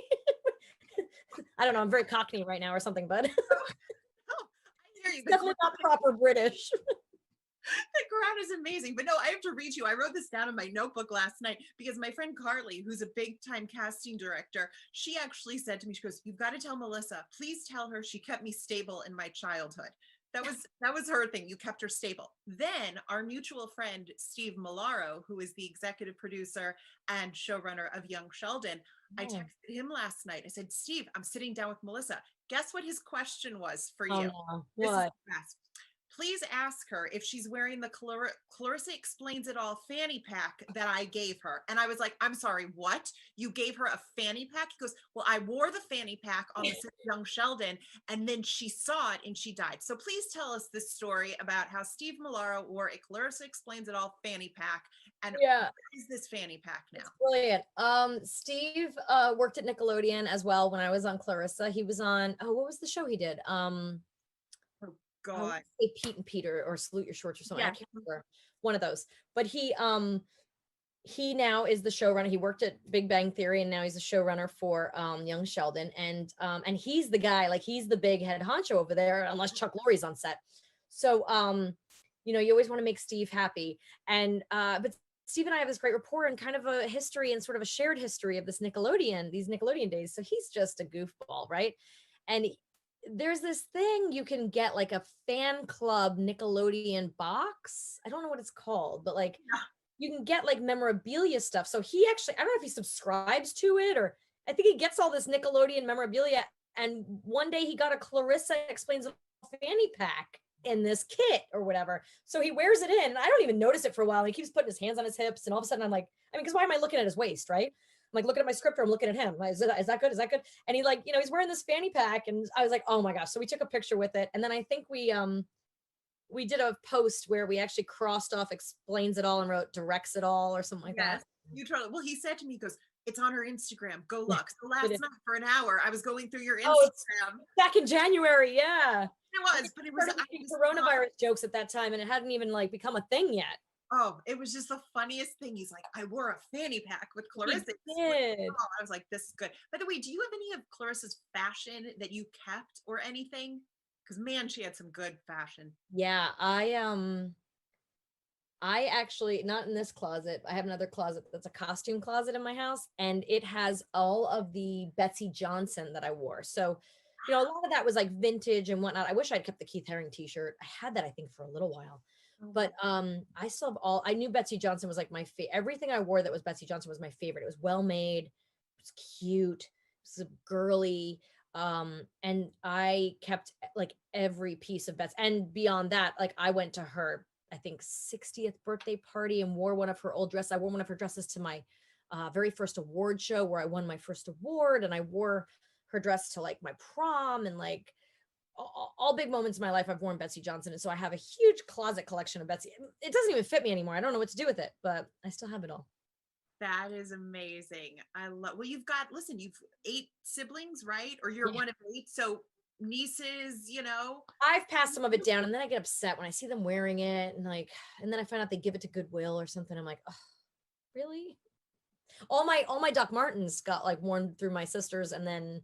I don't know. I'm very Cockney right now or something, but I hear you. Definitely not proper British. The Crown is amazing, but no, I have to read you. I wrote this down in my notebook last night because my friend Carly, who's a big time casting director, she actually said to me, she goes, you've got to tell Melissa, please tell her she kept me stable in my childhood. That was her thing. You kept her stable. Then our mutual friend, Steve Milaro, who is the executive producer and showrunner of Young Sheldon, I texted him last night. I said, Steve, I'm sitting down with Melissa. Guess what his question was for you? What? please ask her if she's wearing the Clarissa Explains It All fanny pack that I gave her. And I was like, I'm sorry, what? You gave her a fanny pack? He goes, well, I wore the fanny pack on the young Sheldon, and then she saw it and she died. So please tell us this story about how Steve Millara wore a Clarissa Explains It All fanny pack. And Yeah. what is this fanny pack now? It's brilliant. Steve worked at Nickelodeon as well when I was on Clarissa. He was on, what was the show he did? I want God. to say Pete and Peter or Salute Your Shorts or something. Yeah. I can't remember, one of those. But he now is the showrunner. He worked at Big Bang Theory and now he's the showrunner for Young Sheldon. And he's the guy, like he's the big head honcho over there, unless Chuck Lorre's on set. So you know, you always want to make Steve happy. And but Steve and I have this great rapport and kind of a history and sort of a shared history of these Nickelodeon days. So he's just a goofball, right? And there's this thing you can get, like a fan club Nickelodeon box. I don't know what it's called, but like you can get like memorabilia stuff. So he actually, I don't know if he subscribes to it, or I think he gets all this Nickelodeon memorabilia. And one day he got a Clarissa Explains It All fanny pack in this kit or whatever. So he wears it in and I don't even notice it for a while. He keeps putting his hands on his hips and all of a sudden I'm like, I mean, because why am I looking at his waist, right? I'm like looking at my script or I'm looking at him. Like, is that good? Is that good? And he like, you know, he's wearing this fanny pack and I was like, oh my gosh. So we took a picture with it. And then I think we did a post where we actually crossed off Explains It All and wrote Directs It All or something like that. You totally, well, he said to me, he goes, it's on her Instagram. Go look. So last night for an hour, I was going through your Instagram. Back in January. Yeah. It was, but it was coronavirus jokes at that time and it hadn't even like become a thing yet. Oh, it was just the funniest thing. He's like, I wore a fanny pack with Clarissa. I was like, this is good. By the way, do you have any of Clarissa's fashion that you kept or anything? Because man, she had some good fashion. Yeah, I actually, not in this closet. I have another closet that's a costume closet in my house, and it has all of the Betsy Johnson that I wore. So, you know, a lot of that was like vintage and whatnot. I wish I'd kept the Keith Haring t-shirt. I had that, I think, for a little while. But I still have I knew Betsy Johnson was like my favorite. Everything I wore that was Betsy Johnson was my favorite. It was well made, it was cute, it was girly. And I kept like every piece of Betsy. And beyond that, like I went to her, I think 60th birthday party and wore one of her old dresses. I wore one of her dresses to my very first award show where I won my first award, and I wore her dress to like my prom, and like all big moments in my life I've worn Betsy Johnson. And so I have a huge closet collection of Betsy. It doesn't even fit me anymore. I don't know what to do with it, but I still have it all. That is amazing. I love, well, you've 8 siblings, right? Or you're one of 8. So nieces, you know. I've passed some of it down and then I get upset when I see them wearing it and then I find out they give it to Goodwill or something. I'm like, oh, really? All my Doc Martens got like worn through my sisters and then,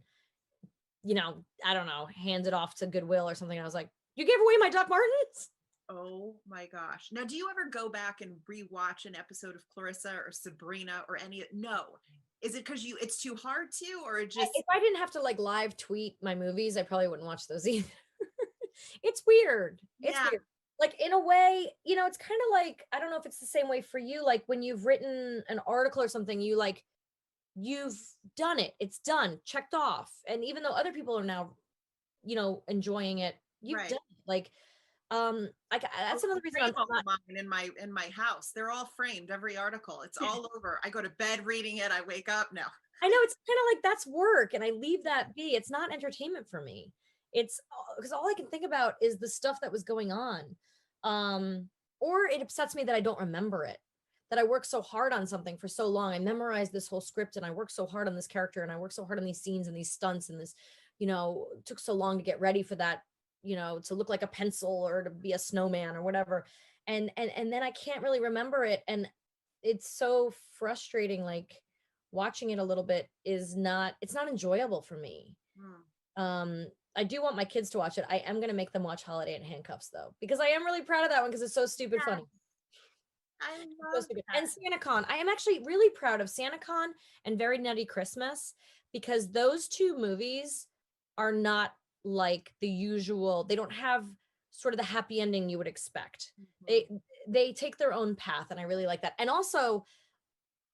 you know, I don't know, handed off to Goodwill or something. I was like, you gave away my Doc Martens? Oh my gosh. Now, do you ever go back and rewatch an episode of Clarissa or Sabrina or any? No. Is it because it's too hard to, or just? If I didn't have to like live tweet my movies, I probably wouldn't watch those either. It's weird. It's weird. Like in a way, you know, it's kind of like, I don't know if it's the same way for you. Like when you've written an article or something, you've done it. It's done, checked off. And even though other people are now, you know, enjoying it, you've done it. Like, that's another reason I'm not in my house. They're all framed, every article. It's all over. I go to bed reading it. I wake up now. I know, it's kind of like that's work and I leave that be. It's not entertainment for me. It's because all I can think about is the stuff that was going on. Or it upsets me that I don't remember it, that I worked so hard on something for so long. I memorized this whole script and I worked so hard on this character and I worked so hard on these scenes and these stunts and this, you know, took so long to get ready for that, you know, to look like a pencil or to be a snowman or whatever. And then I can't really remember it. And it's so frustrating. Like watching it a little bit it's not enjoyable for me. I do want my kids to watch it. I am going to make them watch Holiday and Handcuffs though, because I am really proud of that one because it's so stupid funny. I love that. And SantaCon. I am actually really proud of SantaCon and Very Nutty Christmas because those two movies are not like the usual. They don't have sort of the happy ending you would expect. They take their own path and I really like that. And also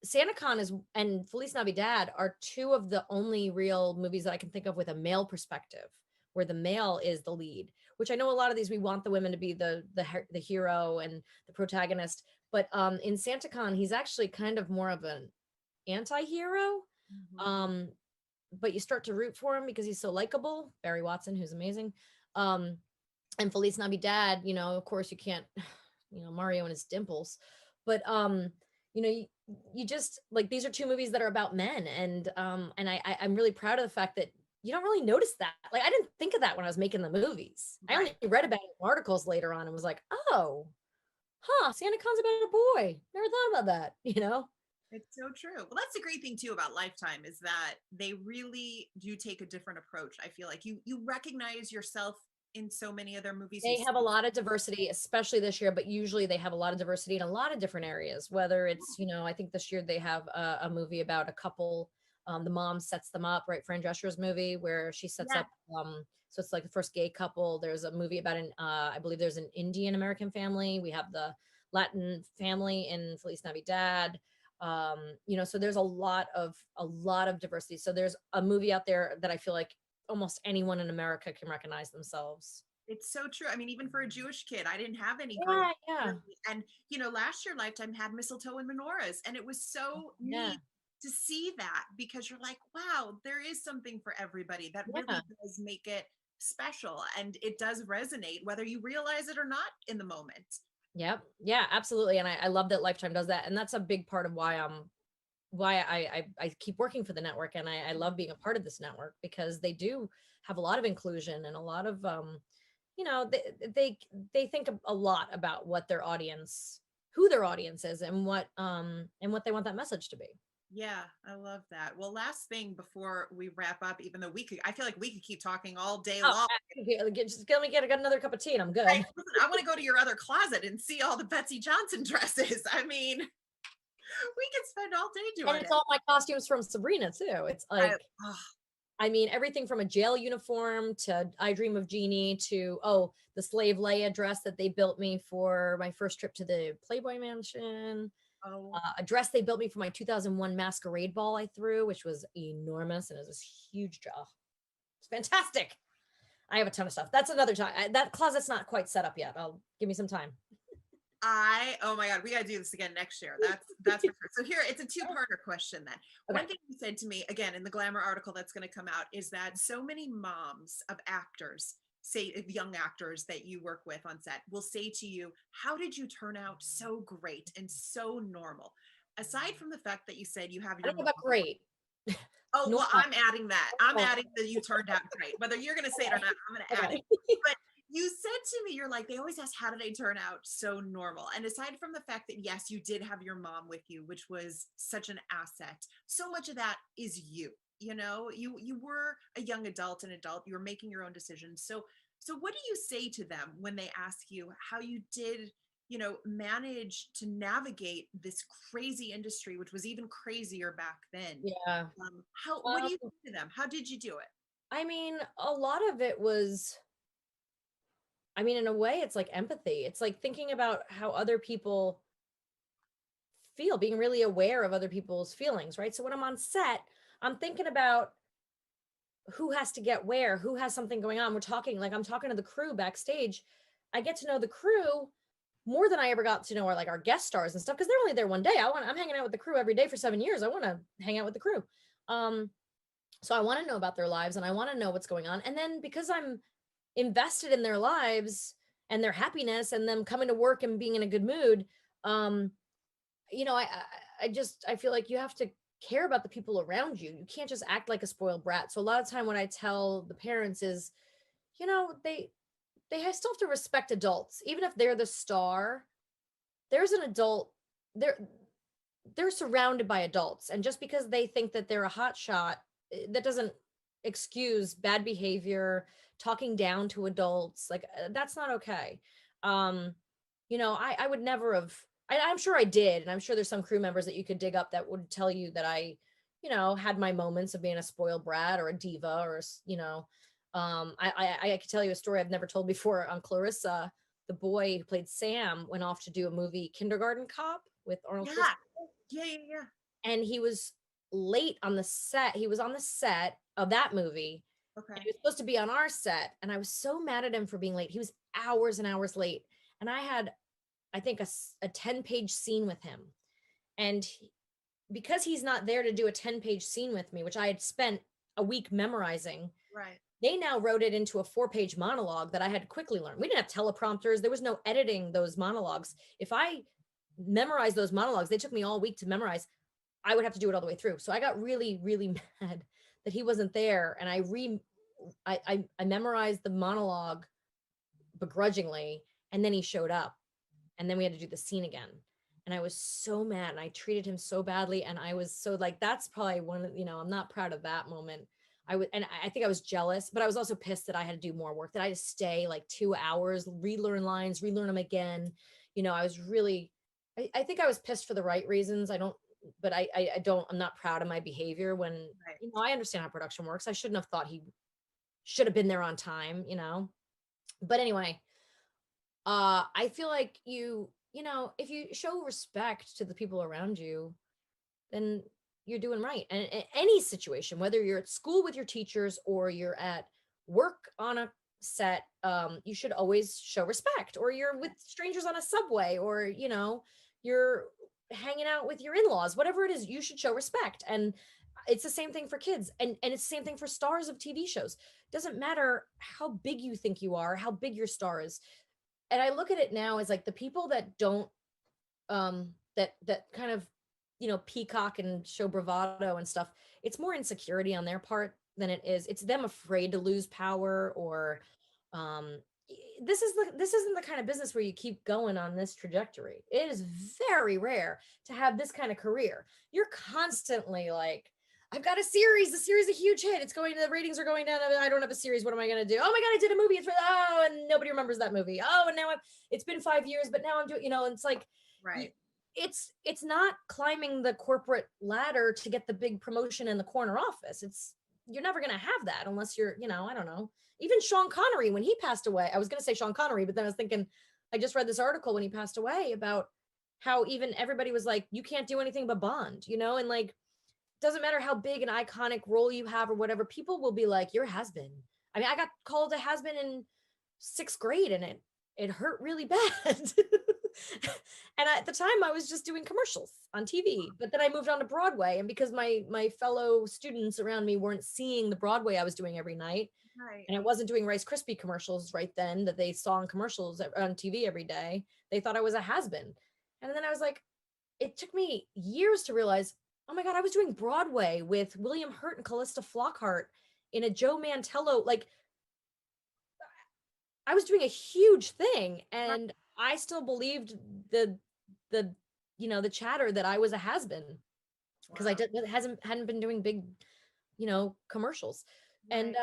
SantaCon and Feliz NaviDAD are two of the only real movies that I can think of with a male perspective, where the male is the lead, which I know a lot of these, we want the women to be the hero and the protagonist. But in SantaCon, he's actually kind of more of an anti-hero. Mhm. But you start to root for him because he's so likable. Barry Watson, who's amazing. Um, and Feliz NaviDAD, of course you can't, Mario and his dimples. But you, you just like, these are two movies that are about men, and I'm really proud of the fact that you don't really notice that. Like, I didn't think of that when I was making the movies. I only Right. read about it in articles later on and was like, oh, SantaCon's about a boy. Never thought about that. It's so true. Well, that's the great thing too about Lifetime is that they really do take a different approach. I feel like you recognize yourself in so many of their movies. You They have a see, lot of diversity, especially this year, but usually they have a lot of diversity in a lot of different areas. Whether it's, I think this year they have a movie about a couple. The mom sets them up, right? Fran Drescher's movie where she sets yeah, up. So it's like the first gay couple. There's a movie about I believe there's an Indian American family. We have the Latin family in Feliz Navidad. So there's a lot of diversity. So there's a movie out there that I feel like almost anyone in America can recognize themselves. it's so true. I mean, even for a Jewish kid, I didn't have any growing Yeah, up. yeah, Really. And last year Lifetime had mistletoe and menorahs, and it was so yeah, neat to see that because you're like, wow, there is something for everybody that yeah. really does make it special, and it does resonate whether you realize it or not in the moment. Yep. Yeah, absolutely. And I love that Lifetime does that. And that's a big part of why I keep working for the network. And I love being a part of this network because they do have a lot of inclusion and a lot of they think a lot about what their audience, who their audience is, and what they want that message to be. Yeah, I love that. Well, last thing before we wrap up, even though I feel like we could keep talking all day Oh, long. just let me get another cup of tea and I'm good. Right, listen, I want to go to your other closet and see all the Betsy Johnson dresses. I mean, we could spend all day And doing it's it. all my costumes from Sabrina too. It's I, like, oh, I mean, everything from a jail uniform to I Dream of Jeannie to, the slave Leia dress that they built me for my first trip to the Playboy Mansion. oh, A dress they built me for my 2001 masquerade ball I threw, which was enormous and it was this huge jaw. It's fantastic. I have a ton of stuff. That's another time. That closet's not quite set up yet. I'll give me some time. oh my God, we got to do this again next year. That's for sure. So here, it's a two-parter question then. Okay. One thing you said to me, again, in the Glamour article that's going to come out, is that so many moms of actors, say of young actors that you work with on set, will say to you, how did you turn out so great and so normal? Aside from the fact that you said you have I your don't know mom. about great. Oh, well, Normal. I'm adding that. I'm Oh, adding that you turned out great. Whether you're going to say it or not, I'm going to add it. okay. But you said to me, you're like, they always ask, how did I turn out so normal? And aside from the fact that, yes, you did have your mom with you, which was such an asset, so much of that is you. You were a young adult, you were making your own decisions. So what do you say to them when they ask you how you did manage to navigate this crazy industry, which was even crazier back then? Yeah. What do Um, you say to them? How did you do it? I mean, a lot of it was, in a way, it's like empathy. It's like thinking about how other people feel, being really aware of other people's feelings, right? So when I'm on set, I'm thinking about who has to get where, who has something going on. I'm talking to the crew backstage. I get to know the crew more than I ever got to know our guest stars and stuff because they're only there one day. I'm hanging out with the crew every day for 7 years. I want to hang out with the crew. So I want to know about their lives and I want to know what's going on. And then because I'm invested in their lives and their happiness and them coming to work and being in a good mood, um, I feel like you have to care about the people around you. You can't just act like a spoiled brat. So a lot of time what I tell the parents is, they still have to respect adults, even if they're the star. There's an adult. They're surrounded by adults, and just because they think that they're a hot shot, that doesn't excuse bad behavior, talking down to adults. Like that's not okay. I would never have. I'm sure I did, and I'm sure there's some crew members that you could dig up that would tell you that I, had my moments of being a spoiled brat or a diva or I could tell you a story I've never told before on Clarissa. The boy who played Sam went off to do a movie, Kindergarten Cop, with Arnold Yeah, Schwarzenegger, yeah. and he was late on the set. He was on the set of that movie, Okay. He was supposed to be on our set, and I was so mad at him for being late. He was hours and hours late, and I had, I think, a 10-page scene with him, and because he's not there to do a 10-page scene with me, which I had spent a week memorizing, Right. they now wrote it into a 4-page monologue that I had to quickly learn. We didn't have teleprompters. There was no editing those monologues. If I memorized those monologues, they took me all week to memorize. I would have to do it all the way through. So I got really, really mad that he wasn't there. And I memorized the monologue begrudgingly. And then he showed up, and then we had to do the scene again. And I was so mad, and I treated him so badly. And I was so like, that's probably one of, I'm not proud of that moment. I think I was jealous, but I was also pissed that I had to do more work, that I had to stay like 2 hours, relearn lines, relearn them again. I was really, I think I was pissed for the right reasons. I don't, but I'm not proud of my behavior when, Right. I understand how production works. I shouldn't have thought he should have been there on time, but anyway, I feel like if you show respect to the people around you, then you're doing right. And in any situation, whether you're at school with your teachers or you're at work on a set, you should always show respect. Or you're with strangers on a subway, or you're hanging out with your in-laws, whatever it is, you should show respect. And it's the same thing for kids, and it's the same thing for stars of TV shows. Doesn't matter how big you think you are, how big your star is. And I look at it now as like the people that don't that kind of peacock and show bravado and stuff, it's more insecurity on their part than it's them afraid to lose power, or um this isn't the kind of business where you keep going on this trajectory. It is very rare to have this kind of career. You're constantly like, I've got a series. The series is a huge hit. The ratings are going down. I don't have a series. What am I going to do? Oh my God, I did a movie. And nobody remembers that movie. Oh, and now it's been 5 years, but now I'm doing, it's like, Right. it's not climbing the corporate ladder to get the big promotion in the corner office. You're never going to have that unless you're, I don't know. Even Sean Connery, when he passed away, I was going to say Sean Connery, but then I was thinking, I just read this article when he passed away about how even everybody was like, you can't do anything but Bond, and like, doesn't matter how big an iconic role you have or whatever, people will be like, you're a has-been. I mean, I got called a has-been in 6th grade, and it hurt really bad. And at the time I was just doing commercials on TV, but then I moved on to Broadway. And because my fellow students around me weren't seeing the Broadway I was doing every night, Right. and I wasn't doing Rice Krispie commercials right then that they saw in commercials on TV every day, they thought I was a has-been. And then I was like, it took me years to realize, oh my God, I was doing Broadway with William Hurt and Callista Flockhart in a Joe Mantello. Like, I was doing a huge thing, and I still believed the the chatter that I was a has-been, because I hadn't been doing big, commercials. Right.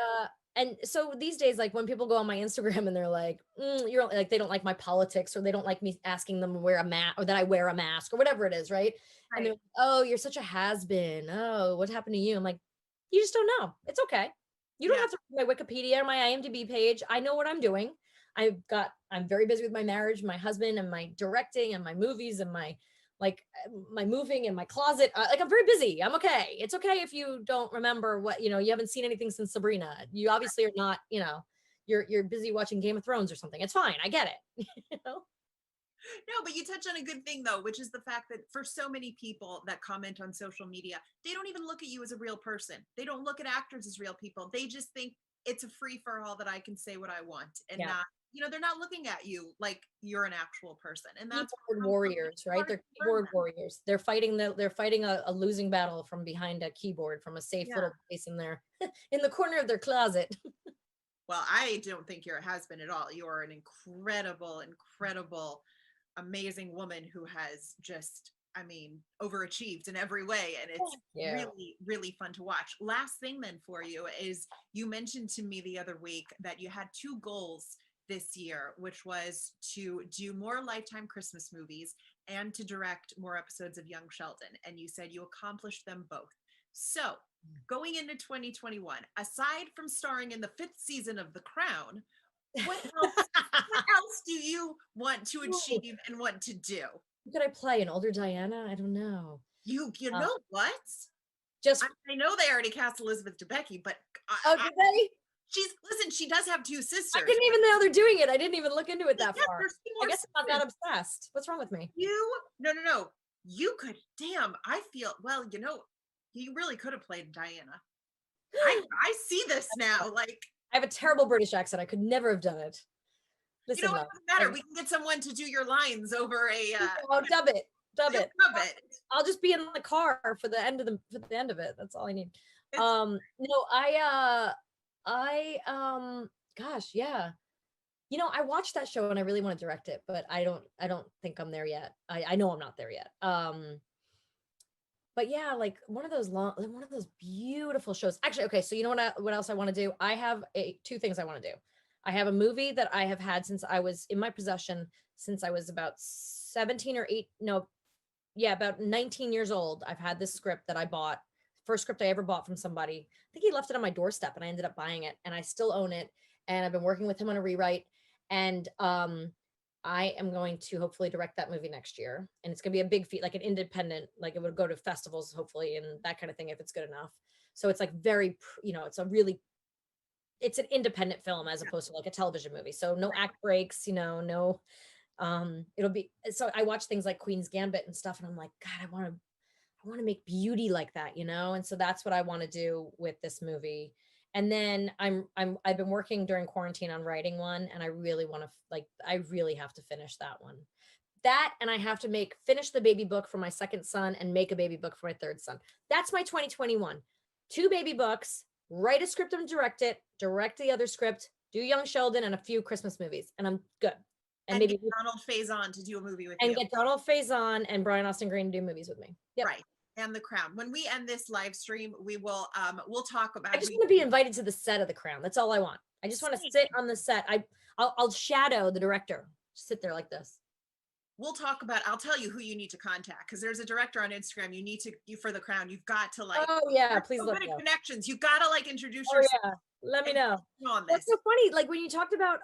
And so these days, like when people go on my Instagram and they're like, you're like, they don't like my politics, or they don't like me asking them to wear a mask, or that I wear a mask, or whatever it is, right? And they're Right. like, oh, you're such a has-been. Oh, what happened to you? I'm like, you just don't know. It's okay. You don't Yeah. have to read my Wikipedia or my IMDb page. I know what I'm doing. I'm very busy with my marriage, my husband, and my directing, and my movies, and my my moving, and my closet. Like, I'm very busy. I'm okay. It's okay if you don't remember what, you haven't seen anything since Sabrina. You obviously are not, you're busy watching Game of Thrones or something. It's fine. I get it. you know? No, but you touch on a good thing though, which is the fact that for so many people that comment on social media, they don't even look at you as a real person. They don't look at actors as real people. They just think it's a free for all that I can say what I want, and Yeah. not, they're not looking at you like you're an actual person. And that's Keyboard how some warriors, people right? are They're to learn keyboard that. warriors. They're fighting a losing battle from behind a keyboard, from a safe Yeah. little place in their in the corner of their closet. Well, I don't think you're a husband at all. You are an incredible, incredible, amazing woman who has just, I mean, overachieved in every way. And it's Yeah. really, really fun to watch. Last thing then for you is, you mentioned to me the other week that you had 2 goals this year, which was to do more Lifetime Christmas movies and to direct more episodes of Young Sheldon. And you said you accomplished them both. So going into 2021, aside from starring in the 5th season of The Crown, what else do you want to Ooh, achieve and want to do? who could I play? An older Diana? I don't know. You Uh, know what? just I know they already cast Elizabeth Debicki, but oh, did they? listen, she does have two sisters. I didn't even know they're doing it. I didn't even look into it that Yes, far. there's two I more guess I'm not sisters. that obsessed. What's wrong with me? No. You could, damn, I feel, well, you really could have played Diana. I see this now. Like, I have a terrible British accent. I could never have done it. Listen, it doesn't matter. We can get someone to do your lines over a dub it. Dub it. Dub it. I'll just be in the car for the end of it. That's all I need. It's, Gosh, yeah. I watched that show and I really want to direct it, but I don't think I'm there yet. I know I'm not there yet. But yeah, like one of those beautiful shows. Actually, okay, so you know what else I want to do? I have two things I want to do. I have a movie that I have had since I was in my possession since I was about 17 or 8, no, yeah, about 19 years old. I've had this script that I bought, first script I ever bought from somebody. I think he left it on my doorstep and I ended up buying it, and I still own it. And I've been working with him on a rewrite, and I am going to hopefully direct that movie next year. And it's gonna be a big feat, like an independent, like it would go to festivals hopefully and that kind of thing if it's good enough. So it's like very, it's an independent film as opposed to like a television movie. So no act breaks, no, it'll be, so I watch things like Queen's Gambit and stuff and I'm like, God, I want to make beauty like that, And so that's what I want to do with this movie. And then I've been working during quarantine on writing one, and I really want to, I really have to finish that one. That, and I have to finish the baby book for my second son and make a baby book for my third son. That's my 2021. 2 baby books, write a script and direct it, direct the other script, do Young Sheldon and a few Christmas movies, and I'm good. And maybe get Donald Faison to do a movie with you. And get Donald Faison and Brian Austin Green to do movies with me. Yep. Right. And The Crown. When we end this live stream, we will we'll talk about. I just want to be invited to the set of The Crown. That's all I want. I just want to sit on the set. I'll shadow the director. Just sit there like this. We'll talk about. I'll tell you who you need to contact, because there's a director on Instagram. You for The Crown. You've got to Oh yeah, please let me know. Connections. You got to introduce yourself. Yeah, let me know. On this. That's so funny. Like when you talked about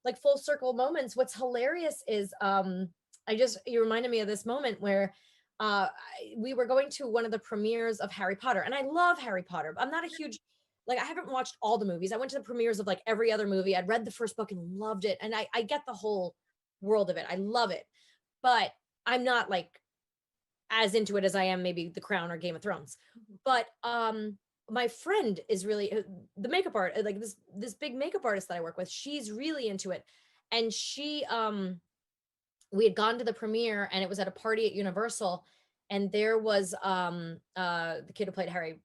like full circle moments. What's hilarious is you reminded me of this moment where. We were going to one of the premieres of Harry Potter, and I love Harry Potter. I'm not a huge, I haven't watched all the movies. I went to the premieres of every other movie. I'd read the first book and loved it. And I get the whole world of it. I love it, but I'm not as into it as I am maybe The Crown or Game of Thrones. But my friend is really the makeup art, this big makeup artist that I work with. She's really into it. And she, we had gone to the premiere, and it was at a party at Universal, and there was the kid who played Harry,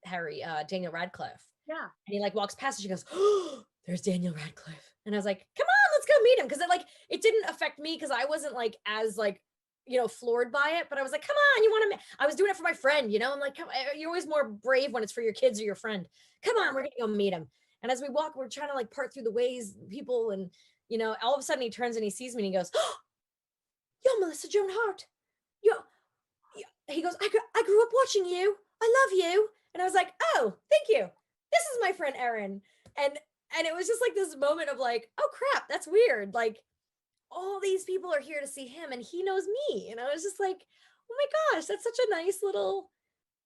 Daniel Radcliffe. Yeah. And he walks past and she goes, "Oh, there's Daniel Radcliffe." And I was like, "Come on, let's go meet him." Because it didn't affect me because I wasn't as floored by it, but I was like, "Come on, you want to?" I was doing it for my friend, I'm like, "Come, you're always more brave when it's for your kids or your friend. Come on, we're gonna go meet him." And as we walk, we're trying to part through the ways, people, and all of a sudden he turns and he sees me and he goes, "Oh, you're Melissa Joan Hart. He goes, I grew up watching you. I love you." And I was like, "Oh, thank you. This is my friend Erin." And it was just this moment of oh crap, that's weird. All these people are here to see him and he knows me. And I was just like, oh my gosh, that's such a nice little,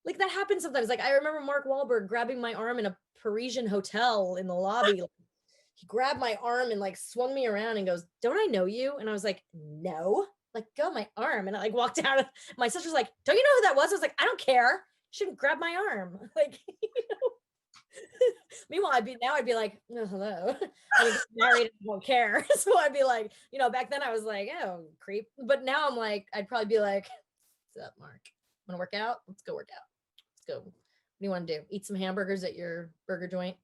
that happens sometimes. I remember Mark Wahlberg grabbing my arm in a Parisian hotel in the lobby. He grabbed my arm and swung me around and goes, "Don't I know you?" And I was like, "No." Go my arm. And I walked out. My sister's like, "Don't you know who that was?" I was like, "I don't care. You shouldn't grab my arm." Meanwhile, I'd be like, "Oh, hello." I get married and I don't care. So I'd be like, back then I was like, "Oh, creep." But now I'm I'd probably be like, "What's up, Mark? Want to work out? Let's go work out. Let's go. What do you want to do? Eat some hamburgers at your burger joint?"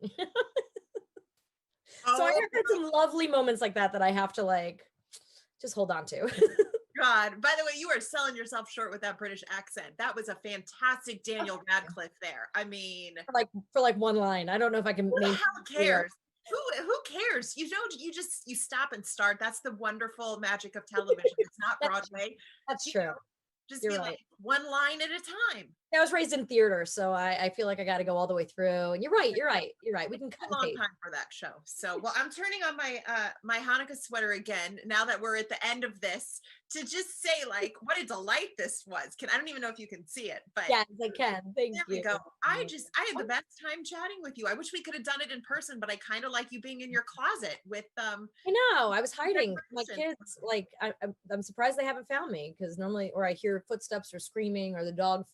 So I had some lovely moments like that I have to just hold on to. God, by the way, you are selling yourself short with that British accent. That was a fantastic Daniel Radcliffe there. I mean, for one line. I don't know if I can. Who the hell cares? Who cares? You stop and start. That's the wonderful magic of television. It's not Broadway. That's true. Just You're be right. one line at a time. I was raised in theater, so I feel like I got to go all the way through. And you're right. We can cut A and long paste. time for that show. So, well, I'm turning on my my Hanukkah sweater again now that we're at the end of this to just say like what a delight this was. I don't even know if you can see it, but Yes, I can. Thank there you. we go. I had the best time chatting with you. I wish we could have done it in person, but I kind of like you being in your closet with I know. I was hiding. My kids, like, I'm surprised they haven't found me, because normally, or I hear footsteps or screaming, or the dog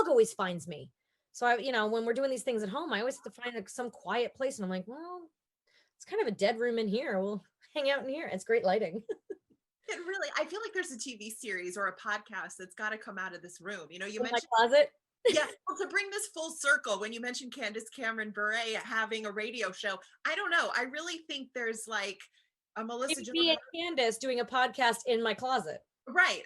always finds me. So when we're doing these things at home, I always have to find some quiet place, and I'm like, well, it's kind of a dead room in here. We'll hang out in here. It's great lighting. It really, I feel like there's a TV series or a podcast that's got to come out of this room. You In mentioned my closet. yeah, well, to bring this full circle, when you mentioned Candace Cameron Bure having a radio show, I don't know. I really think there's like a Melissa Joan Me and Hart. Candace doing a podcast in my closet. Right.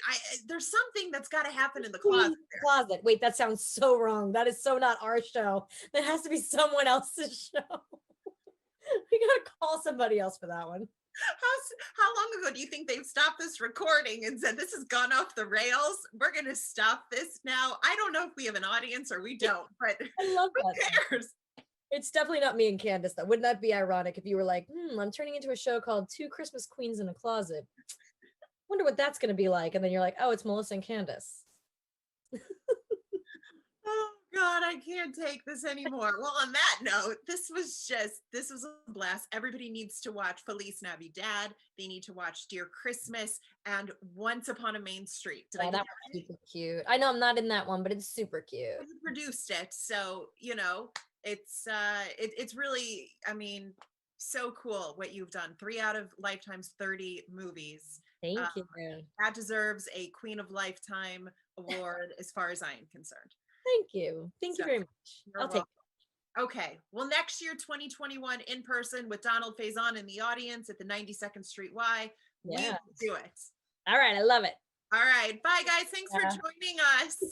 There's something that's got to happen in the closet. Closet. Wait, that sounds so wrong. That is so not our show. That has to be someone else's show. We gotta call somebody else for that one. How long ago do you think they've stopped this recording and said this has gone off the rails? We're gonna stop this now. I don't know if we have an audience or we don't, but I love who that. cares? It's definitely not me and Candace, though. Wouldn't that be ironic if you were like, I'm turning into a show called Two Christmas Queens in a Closet? Wonder what that's going to be like. And then you're like, oh, it's Melissa and Candace. Oh God, I can't take this anymore. Well, on that note, this was a blast. Everybody needs to watch Feliz NaviDAD. They need to watch Dear Christmas and Once Upon a Main Street. Did I get That was super cute. I know I'm not in that one, but it's super cute. You produced it, so it's really, I mean, so cool what you've done. 3 out of Lifetime's 30 movies. Thank you. That deserves a Queen of Lifetime award as far as I am concerned. Thank you. Thank you very much. I'll take it. Okay. Well, next year, 2021, in person with Donald Faison in the audience at the 92nd Street Y. Yeah. We will do it. All right. I love it. All right. Bye, guys. Thanks for joining us.